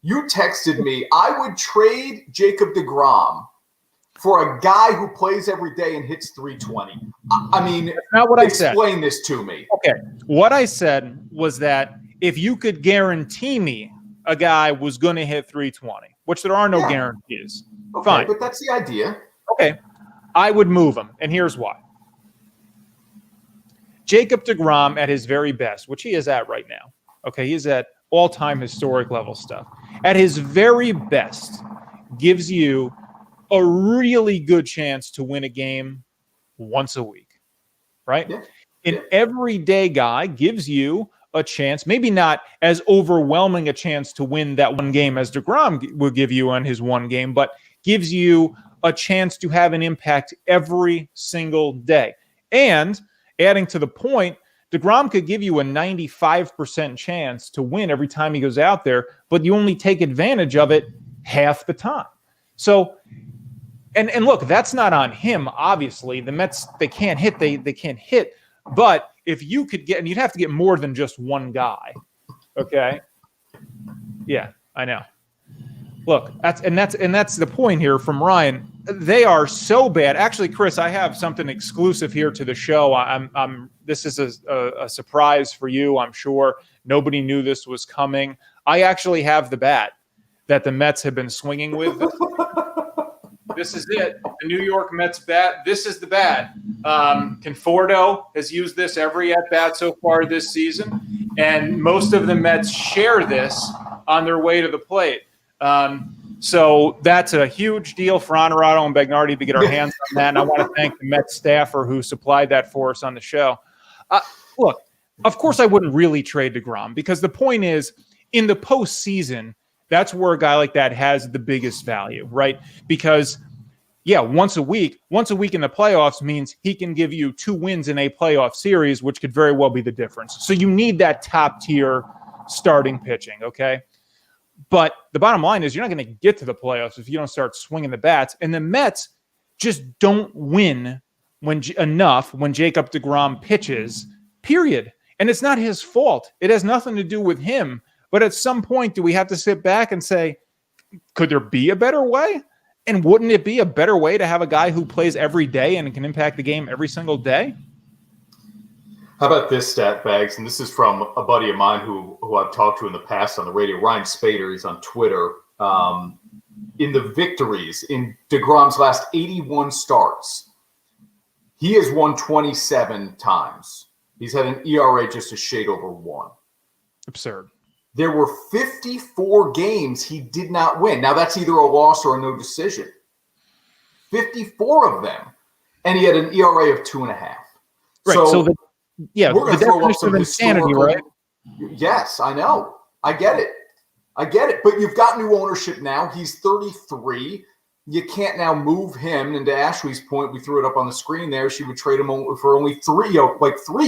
you texted me, I would trade Jacob deGrom for a guy who plays every day and hits 320. I mean, that's not what I said. Explain this to me. Okay. What I said was that if you could guarantee me a guy was going to hit 320, which there are no guarantees. Okay, fine. But that's the idea. Okay. I would move him. And here's why. Jacob deGrom at his very best, which he is at right now. Okay. He's at all-time historic level stuff. At his very best, gives you a really good chance to win a game once a week, right? Yeah. An everyday guy gives you a chance, maybe not as overwhelming a chance to win that one game as deGrom will give you on his one game, but gives you a chance to have an impact every single day. And adding to the point, deGrom could give you a 95% chance to win every time he goes out there, but you only take advantage of it half the time. So, and look, that's not on him, obviously. The Mets, they can't hit, they can't hit. But if you could get, and you'd have to get more than just one guy, okay? Yeah, I know. Look, that's the point here from Ryan. They are so bad. Actually, Chris, I have something exclusive here to the show. This is a surprise for you, I'm sure. Nobody knew this was coming. I actually have the bat that the Mets have been swinging with. This is it. The New York Mets bat. This is the bat. Conforto has used this every at-bat so far this season, and most of the Mets share this on their way to the plate. So that's a huge deal for Onorato and Bagnardi to get our hands on that, and I want to thank the Mets staffer who supplied that for us on the show. Look, of course I wouldn't really trade deGrom because the point is, in the postseason, that's where a guy like that has the biggest value, right? Because, yeah, once a week in the playoffs means he can give you 2 wins in a playoff series, which could very well be the difference. So you need that top-tier starting pitching, okay? But the bottom line is you're not going to get to the playoffs if you don't start swinging the bats. And the Mets just don't win enough when Jacob deGrom pitches, period. And it's not his fault. It has nothing to do with him. But at some point, do we have to sit back and say, could there be a better way? And wouldn't it be a better way to have a guy who plays every day and can impact the game every single day? How about this stat, Bags? And this is from a buddy of mine who I've talked to in the past on the radio, Ryan Spader. He's on Twitter. In the victories, in deGrom's last 81 starts, he has won 27 times. He's had an ERA just a shade over 1. Absurd. There were 54 games he did not win. Now, that's either a loss or a no decision. 54 of them. And he had an ERA of 2.5. Right. So we're going to throw up some insanity, right? Yes, I know. I get it. But you've got new ownership now. He's 33. You can't now move him. And to Ashley's point, we threw it up on the screen there. She would trade him for only three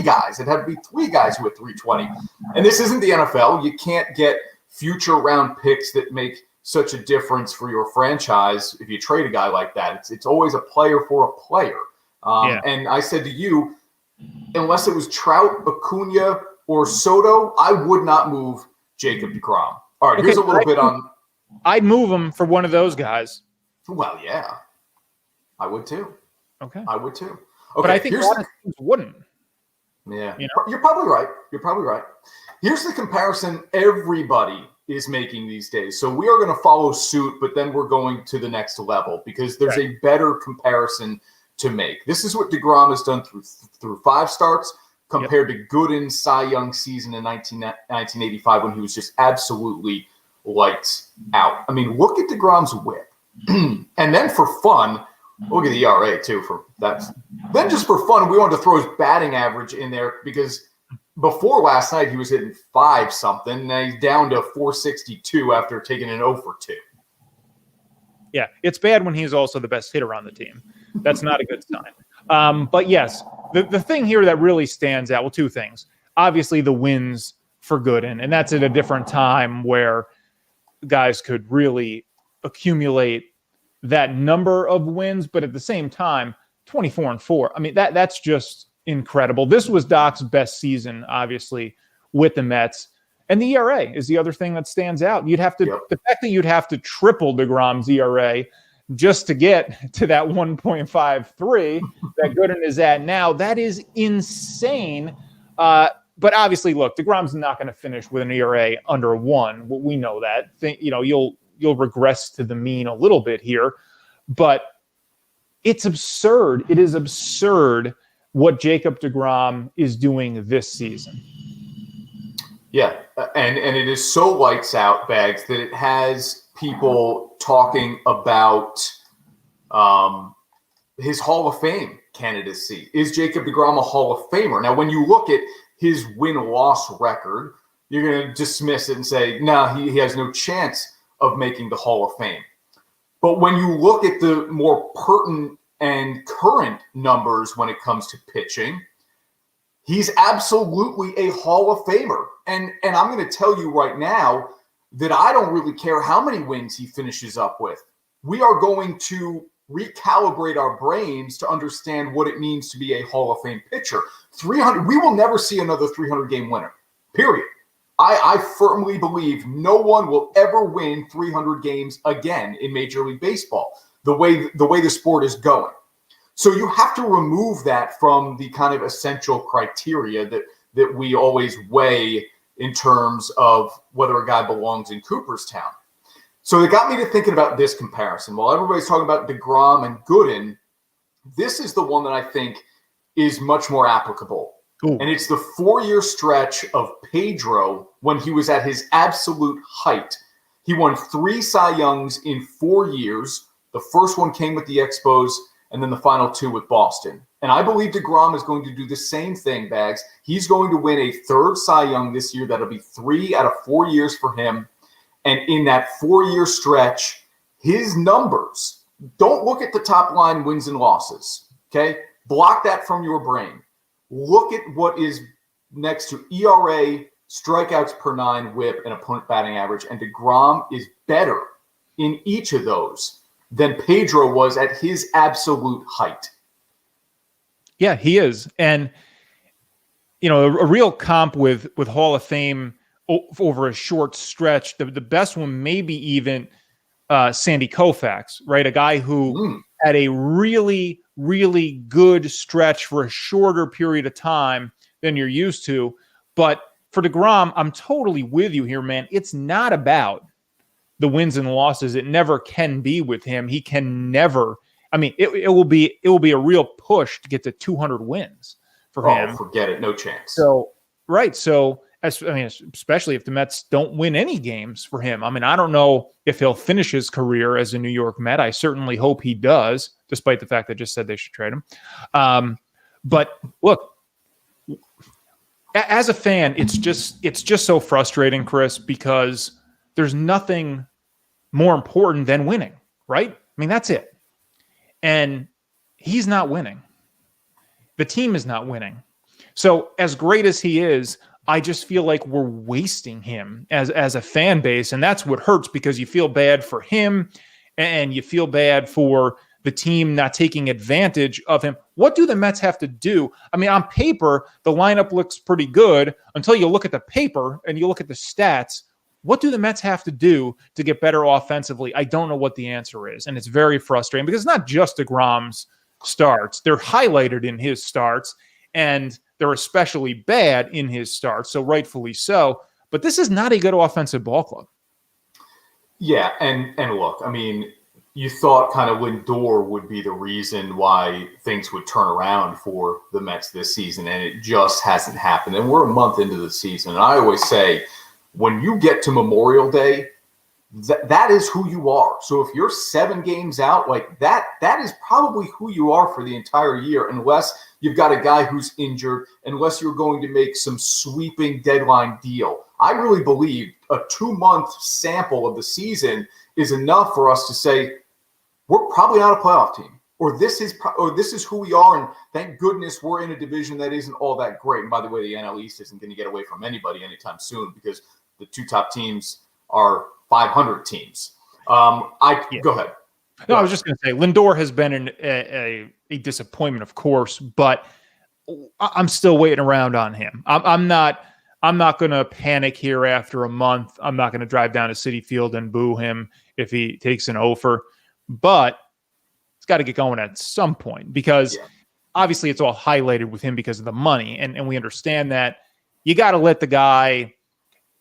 guys. It had to be 3 guys who had 320. And this isn't the NFL. You can't get future round picks that make such a difference for your franchise if you trade a guy like that. It's always a player for a player. And I said to you, unless it was Trout, Acuna, or Soto, I would not move Jacob deGrom. All right, here's a little bit on. I'd move him for one of those guys. Well, yeah, I would too. Okay, I would too. Okay, but I think a lot of teams wouldn't. Yeah, you're probably right. Here's the comparison everybody is making these days. So we are going to follow suit, but then we're going to the next level because there's a better comparison to make. This is what deGrom has done through 5 starts. Compared to Gooden's Cy Young season in 1985 when he was just absolutely lights out. I mean, look at deGrom's whip. And then for fun, look at the ERA too. Then just for fun, we wanted to throw his batting average in there because before last night he was hitting 5-something. Now he's down to 462 after taking an 0 for 2. Yeah, it's bad when he's also the best hitter on the team. That's not a good sign. But yes, the thing here that really stands out, well, 2 things. Obviously, the wins for Gooden, and that's at a different time where guys could really accumulate that number of wins. But at the same time, 24-4. I mean, that's just incredible. This was Doc's best season, obviously, with the Mets. And the ERA is the other thing that stands out. The fact that you'd have to triple deGrom's ERA just to get to that 1.53 that Gooden is at now, that is insane. But obviously, look, deGrom's not going to finish with an ERA under 1. We know that. You'll regress to the mean a little bit here, but it's absurd. It is absurd what Jacob deGrom is doing this season. Yeah, and it is so lights out, Bags, that it has people talking about his Hall of Fame candidacy. Is Jacob deGrom a Hall of Famer? Now, when you look at his win-loss record, you're going to dismiss it and say, no, he has no chance of making the Hall of Fame. But when you look at the more pertinent and current numbers when it comes to pitching, he's absolutely a Hall of Famer. And I'm going to tell you right now that I don't really care how many wins he finishes up with. We are going to recalibrate our brains to understand what it means to be a Hall of Fame pitcher. 300. We will never see another 300-game winner, period. I firmly believe no one will ever win 300 games again in Major League Baseball, the way the sport is going. So you have to remove that from the kind of essential criteria that we always weigh in terms of whether a guy belongs in Cooperstown. So it got me to thinking about this comparison. While everybody's talking about deGrom and Gooden, this is the one that I think is much more applicable. Ooh. And it's the 4-year stretch of Pedro when he was at his absolute height. He won 3 Cy Youngs in 4 years. The first one came with the Expos, and then the final 2 with Boston. And I believe deGrom is going to do the same thing, Bags. He's going to win a 3rd Cy Young this year. That'll be 3 out of 4 years for him. And in that 4-year stretch, his numbers, don't look at the top line wins and losses, okay? Block that from your brain. Look at what is next to ERA, strikeouts per 9, whip, and opponent batting average. And deGrom is better in each of those than Pedro was at his absolute height. Yeah, he is. And, a real comp with Hall of Fame over a short stretch, the best one maybe even Sandy Koufax, right? A guy who had a really, really good stretch for a shorter period of time than you're used to. But for deGrom, I'm totally with you here, man. It's not about the wins and losses. It never can be with him. He can never. I mean, it will be a real push to get to 200 wins for him. Forget it, no chance. So right, so especially if the Mets don't win any games for him. I mean, I don't know if he'll finish his career as a New York Met. I certainly hope he does, despite the fact that I just said they should trade him. But look, as a fan, it's just so frustrating, Chris, because there's nothing more important than winning, right? I mean, that's it. And he's not winning. The team is not winning. So as great as he is, I just feel like we're wasting him as a fan base. And that's what hurts, because you feel bad for him and you feel bad for the team not taking advantage of him. What do the Mets have to do? I mean, on paper, the lineup looks pretty good until you look at the paper and you look at the stats. What do the Mets have to do to get better offensively? I don't know what the answer is. And it's very frustrating because it's not just deGrom's starts. They're highlighted in his starts, and they're especially bad in his starts, so rightfully so. But this is not a good offensive ball club. Yeah, and look, I mean, you thought kind of Lindor would be the reason why things would turn around for the Mets this season, and it just hasn't happened. And we're a month into the season, and I always say, when you get to Memorial Day, that is who you are. So if you're 7 games out, like that is probably who you are for the entire year, unless you've got a guy who's injured, unless you're going to make some sweeping deadline deal. I really believe a 2-month sample of the season is enough for us to say, we're probably not a playoff team, or this is who we are, and thank goodness we're in a division that isn't all that great. And by the way, the NL East isn't going to get away from anybody anytime soon, because the 2 top teams are 500 teams. Go ahead. No, I was just going to say Lindor has been a disappointment, of course, but I'm still waiting around on him. I'm not going to panic here after a month. I'm not going to drive down to Citi Field and boo him if he takes an offer, but it's got to get going at some point, because obviously it's all highlighted with him because of the money, and we understand that. You got to let the guy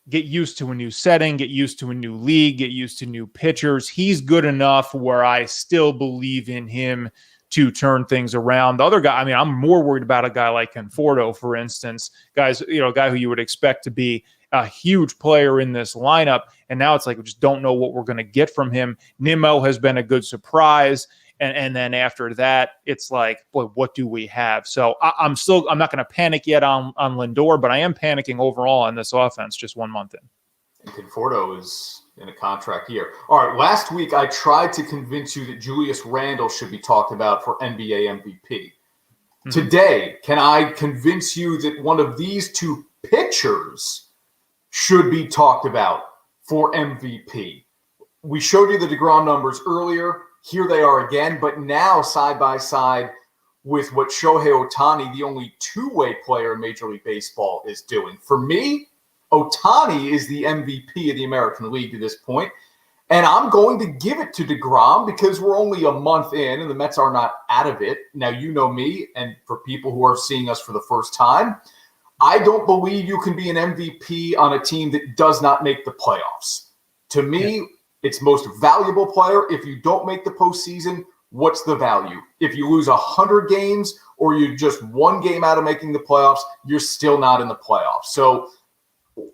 get used to a new setting, get used to a new league, get used to new pitchers. He's good enough where I still believe in him to turn things around. The other guy, I mean, I'm more worried about a guy like Conforto, for instance, a guy who you would expect to be a huge player in this lineup. And now it's like, we just don't know what we're going to get from him. Nimmo has been a good surprise. And then after that, it's like, boy, what do we have? So I'm not going to panic yet on Lindor, but I am panicking overall on this offense just 1 month in. And Conforto is in a contract year. All right, last week I tried to convince you that Julius Randle should be talked about for NBA MVP. Mm-hmm. Today, can I convince you that one of these 2 pitchers should be talked about for MVP? We showed you the deGrom numbers earlier. Here they are again, but now side by side with what Shohei Ohtani, the only 2-way player in Major League Baseball, is doing. For me, Ohtani is the MVP of the American League to this point, and I'm going to give it to deGrom because we're only a month in and the Mets are not out of it. Now, you know me, and for people who are seeing us for the first time, I don't believe you can be an MVP on a team that does not make the playoffs. To me, it's most valuable player. If you don't make the postseason, what's the value? If you lose 100 games or you're just 1 game out of making the playoffs, you're still not in the playoffs. So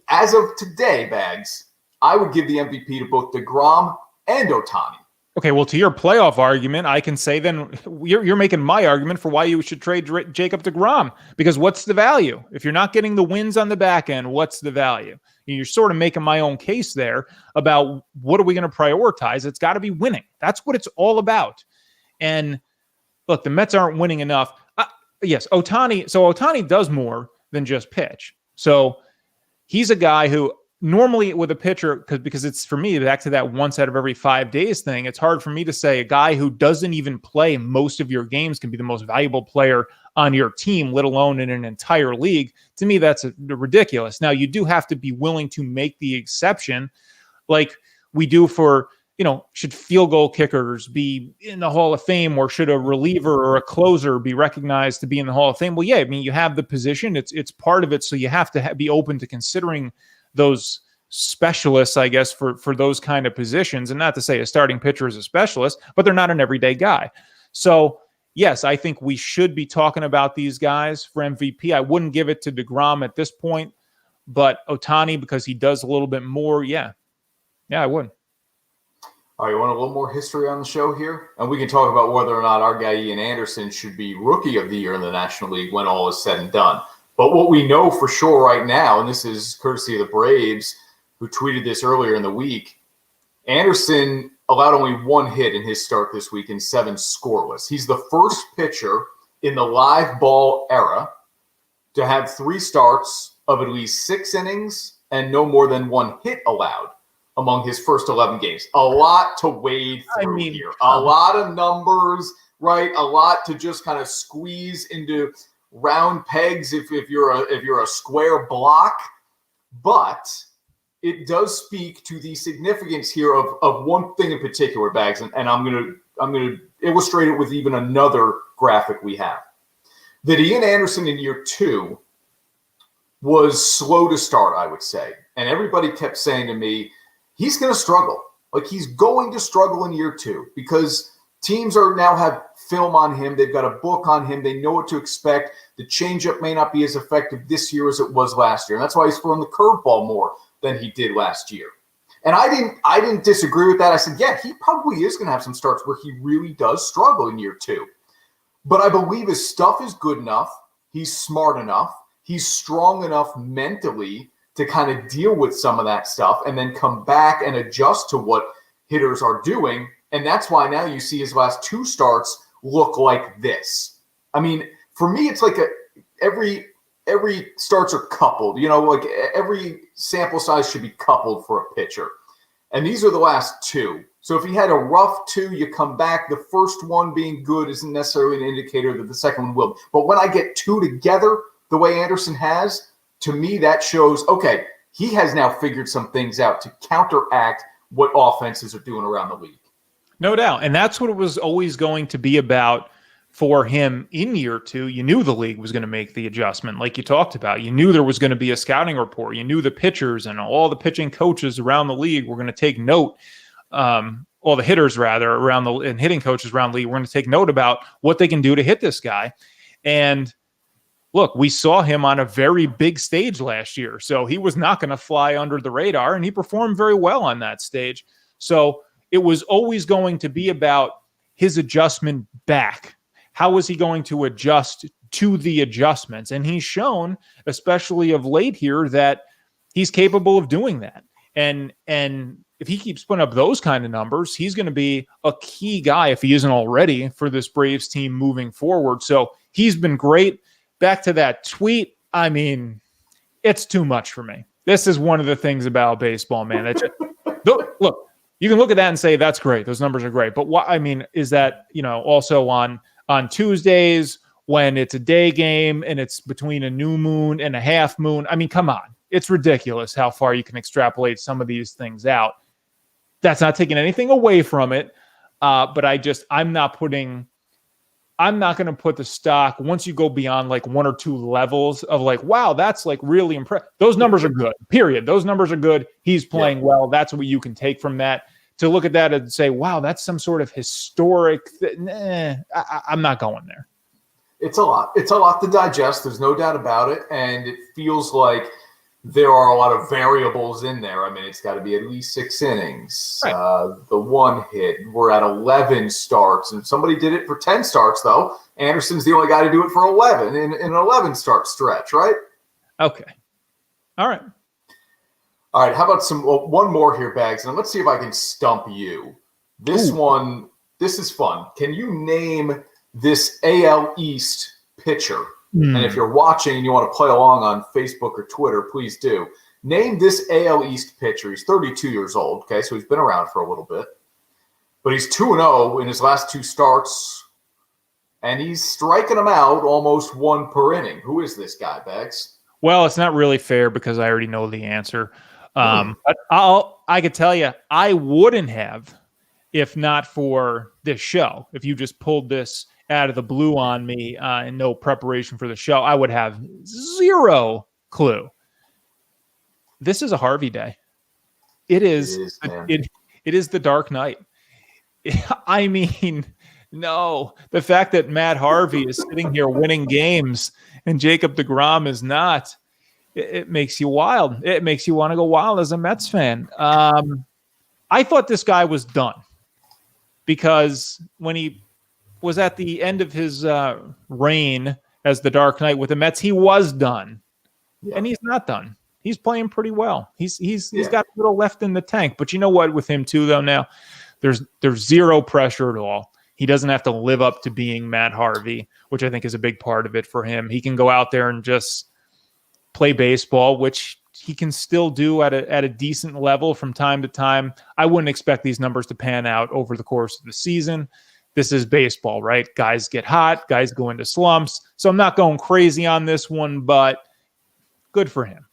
as of today, Bags, I would give the MVP to both deGrom and Ohtani. Okay, well, to your playoff argument, I can say then you're making my argument for why you should trade Jacob deGrom, because what's the value? If you're not getting the wins on the back end, what's the value? You're sort of making my own case there about what are we going to prioritize? It's got to be winning. That's what it's all about. And look, the Mets aren't winning enough. Yes, Ohtani. So Ohtani does more than just pitch. So he's a guy who normally with a pitcher, because it's, for me, back to that once out of every 5 days thing, it's hard for me to say a guy who doesn't even play most of your games can be the most valuable player on your team, let alone in an entire league. To me, that's ridiculous. Now, you do have to be willing to make the exception like we do for should field goal kickers be in the Hall of Fame, or should a reliever or a closer be recognized to be in the Hall of Fame? Well, yeah, I mean, you have the position. It's part of it. So you have to be open to considering those specialists, I guess, for those kind of positions. And not to say a starting pitcher is a specialist, but they're not an everyday guy. So yes, I think we should be talking about these guys for MVP. I wouldn't give it to deGrom at this point, but Ohtani, because he does a little bit more. Yeah, I would. All right, you want a little more history on the show here? And we can talk about whether or not our guy Ian Anderson should be Rookie of the Year in the National League when all is said and done. But what we know for sure right now, and this is courtesy of the Braves, who tweeted this earlier in the week, Anderson allowed only one hit in his start this week and 7 scoreless. He's the first pitcher in the live ball era to have 3 starts of at least 6 innings and no more than 1 hit allowed among his first 11 games. A lot to wade through here. A lot of numbers, right? A lot to just kind of squeeze into round pegs if you're a square block. But it does speak to the significance here of one thing in particular, Bags, and I'm gonna illustrate it with even another graphic we have. That Ian Anderson in year 2 was slow to start, I would say. And everybody kept saying to me, he's going to struggle. Like, he's going to struggle in year 2 because teams now have film on him. They've got a book on him. They know what to expect. The changeup may not be as effective this year as it was last year. And that's why he's throwing the curveball more than he did last year. And I didn't disagree with that. I said, yeah, he probably is going to have some starts where he really does struggle in year 2. But I believe his stuff is good enough. He's smart enough. He's strong enough mentally to kind of deal with some of that stuff and then come back and adjust to what hitters are doing. And that's why now you see his last 2 starts look like this. I mean, for me, it's like every starts are coupled. Like every sample size should be coupled for a pitcher. And these are the last 2. So if he had a rough 2, you come back. The first one being good isn't necessarily an indicator that the second one will. But when I get 2 together the way Anderson has, to me, that shows, okay, he has now figured some things out to counteract what offenses are doing around the league. No doubt. And that's what it was always going to be about for him in year 2. You knew the league was going to make the adjustment, like you talked about. You knew there was going to be a scouting report. You knew the pitchers and all the pitching coaches around the league were going to take note. All the hitters, rather, and hitting coaches around the league were going to take note about what they can do to hit this guy. And look, we saw him on a very big stage last year, so he was not going to fly under the radar, and he performed very well on that stage. So it was always going to be about his adjustment back. How was he going to adjust to the adjustments? And he's shown, especially of late here, that he's capable of doing that. And if he keeps putting up those kind of numbers, he's going to be a key guy, if he isn't already, for this Braves team moving forward. So he's been great. Back to that tweet, I mean, it's too much for me. This is one of the things about baseball, man. Look, you can look at that and say, that's great. Those numbers are great. But what I mean is that, also on Tuesdays when it's a day game and it's between a new moon and a half moon, I mean, come on. It's ridiculous how far you can extrapolate some of these things out. That's not taking anything away from it. But I'm not going to put the stock once you go beyond like 1 or 2 levels of like, wow, that's like really impressive. Those numbers are good, period. Those numbers are good. He's playing well. That's what you can take from that. To look at that and say, wow, that's some sort of historic I'm not going there. It's a lot. It's a lot to digest. There's no doubt about it. And it feels like there are a lot of variables in there. I mean, it's got to be at least 6 innings. Right. The 1 hit. We're at 11 starts. And somebody did it for 10 starts, though. Anderson's the only guy to do it for 11 in an 11-start stretch, right? Okay. All right. All right. How about one more here, Bags? And let's see if I can stump you. This is fun. Can you name this AL East pitcher? And if you're watching and you want to play along on Facebook or Twitter, please do. Name this AL East pitcher. He's 32 years old, okay, so he's been around for a little bit. But he's 2-0 in his last 2 starts, and he's striking them out almost 1 per inning. Who is this guy, Bags? Well, it's not really fair because I already know the answer. But I could tell you, I wouldn't have if not for this show. If you just pulled this out of the blue on me and no preparation for the show, I would have zero clue. This is a Harvey day. It is the Dark Knight. I mean, no, the fact that Matt Harvey is sitting here winning games and Jacob deGrom is not, it makes you wild. It makes you want to go wild as a Mets fan. I thought this guy was done because when he was at the end of his reign as the Dark Knight with the Mets, he was done, and he's not done. He's playing pretty well. He's got a little left in the tank, but you know what? With him too, though, now there's zero pressure at all. He doesn't have to live up to being Matt Harvey, which I think is a big part of it for him. He can go out there and just play baseball, which he can still do at a decent level from time to time. I wouldn't expect these numbers to pan out over the course of the season. This is baseball, right? Guys get hot, guys go into slumps. So I'm not going crazy on this one, but good for him.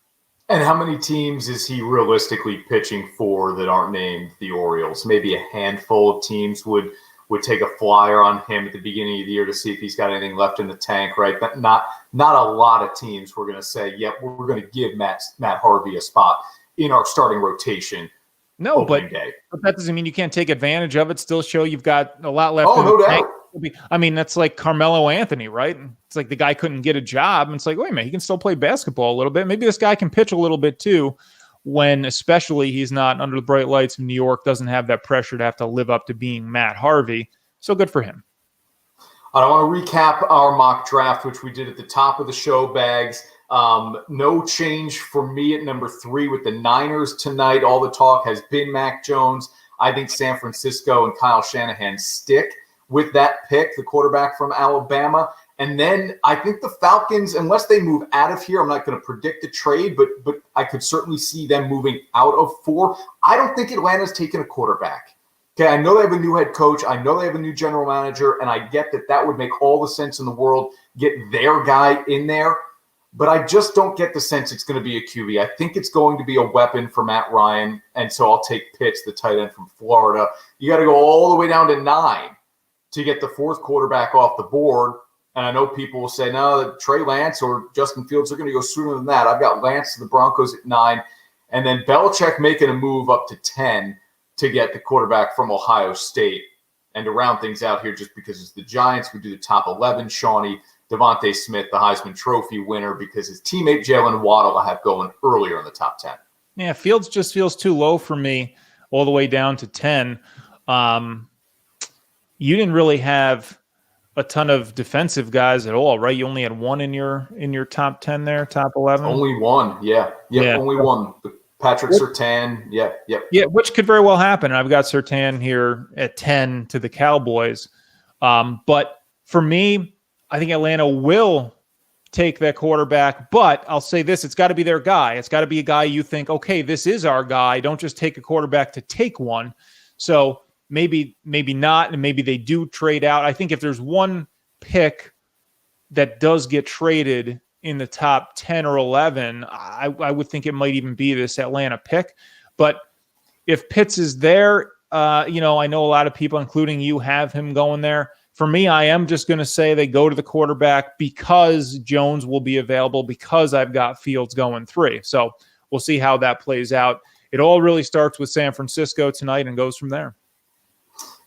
And how many teams is he realistically pitching for that aren't named the Orioles? Maybe a handful of teams would take a flyer on him at the beginning of the year to see if he's got anything left in the tank, right? But not a lot of teams we're going to say, yep, we're going to give Matt Harvey a spot in our starting rotation. No, but that doesn't mean you can't take advantage of it. Still show you've got a lot left. Oh, no doubt. I mean, that's like Carmelo Anthony, right? It's like the guy couldn't get a job. And it's like, wait a minute, he can still play basketball a little bit. Maybe this guy can pitch a little bit too, when especially he's not under the bright lights of New York, doesn't have that pressure to have to live up to being Matt Harvey. So good for him. I want to recap our mock draft, which we did at the top of the show, Bags. No change for me at number 3 with the Niners tonight. All the talk has been Mac Jones. I think San Francisco and Kyle Shanahan stick with that pick, the quarterback from Alabama. And then I think the Falcons, unless they move out of here, I'm not going to predict the trade, but I could certainly see them moving out of 4. I don't think Atlanta's taking a quarterback. Okay, I know they have a new head coach. I know they have a new general manager, and I get that would make all the sense in the world, get their guy in there. But I just don't get the sense it's going to be a QB. I think it's going to be a weapon for Matt Ryan, and so I'll take Pitts, the tight end from Florida. You got to go all the way down to 9 to get the 4th quarterback off the board. And I know people will say, no, Trey Lance or Justin Fields are going to go sooner than that. I've got Lance to the Broncos at 9. And then Belichick making a move up to 10 to get the quarterback from Ohio State. And to round things out here, just because it's the Giants, we do the top 11. Shawnee, Devontae Smith, the Heisman Trophy winner, because his teammate Jalen Waddle I have going earlier in the top 10. Yeah, Fields just feels too low for me all the way down to 10. You didn't really have a ton of defensive guys at all, right? You only had one in your top 10 there, top 11? Only one, yeah. Only one. Patrick Surtain, Yeah, which could very well happen. I've got Surtain here at 10 to the Cowboys. But for me, I think Atlanta will take that quarterback. But I'll say this, it's got to be their guy. It's got to be a guy you think, okay, this is our guy. Don't just take a quarterback to take one. So maybe not, and maybe they do trade out. I think if there's one pick that does get traded in the top 10 or 11, I would think it might even be this Atlanta pick. But if Pitts is there, I know a lot of people, including you, have him going there. For me, I am just going to say they go to the quarterback because Jones will be available, because I've got Fields going 3. So we'll see how that plays out. It all really starts with San Francisco tonight and goes from there.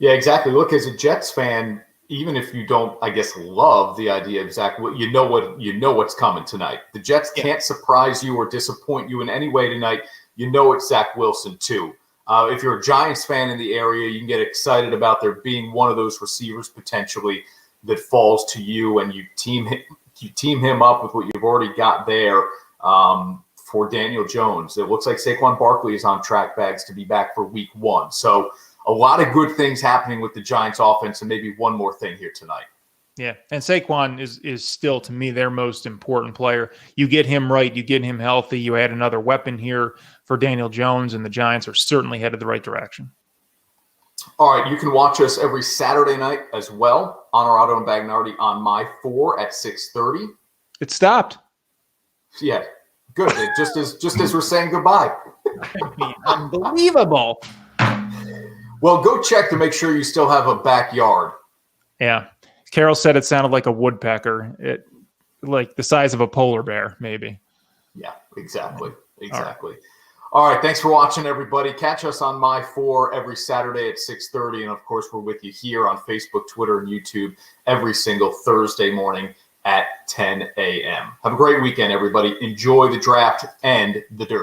Yeah, exactly. Look, as a Jets fan, even if you don't, I guess, love the idea of Zach, you know what's coming tonight. The Jets can't surprise you or disappoint you in any way tonight. You know it's Zach Wilson too. If you're a Giants fan in the area, you can get excited about there being one of those receivers potentially that falls to you, and you team him up with what you've already got there for Daniel Jones. It looks like Saquon Barkley is on track, Bags, to be back for week 1. So a lot of good things happening with the Giants offense, and maybe one more thing here tonight. Yeah, and Saquon is still, to me, their most important player. You get him right, you get him healthy, you add another weapon here for Daniel Jones, and the Giants are certainly headed the right direction. All right, you can watch us every Saturday night as well. Onorato and Bagnardi on My 4 at 6:30. It stopped. Yeah, good. Just as we're saying goodbye. I mean, unbelievable. Well, go check to make sure you still have a backyard. Yeah. Carol said it sounded like a woodpecker. It like the size of a polar bear, maybe. Yeah, exactly. All right. Thanks for watching, everybody. Catch us on My 4 every Saturday at 6:30. And, of course, we're with you here on Facebook, Twitter, and YouTube every single Thursday morning at 10 a.m. Have a great weekend, everybody. Enjoy the draft and the dirt.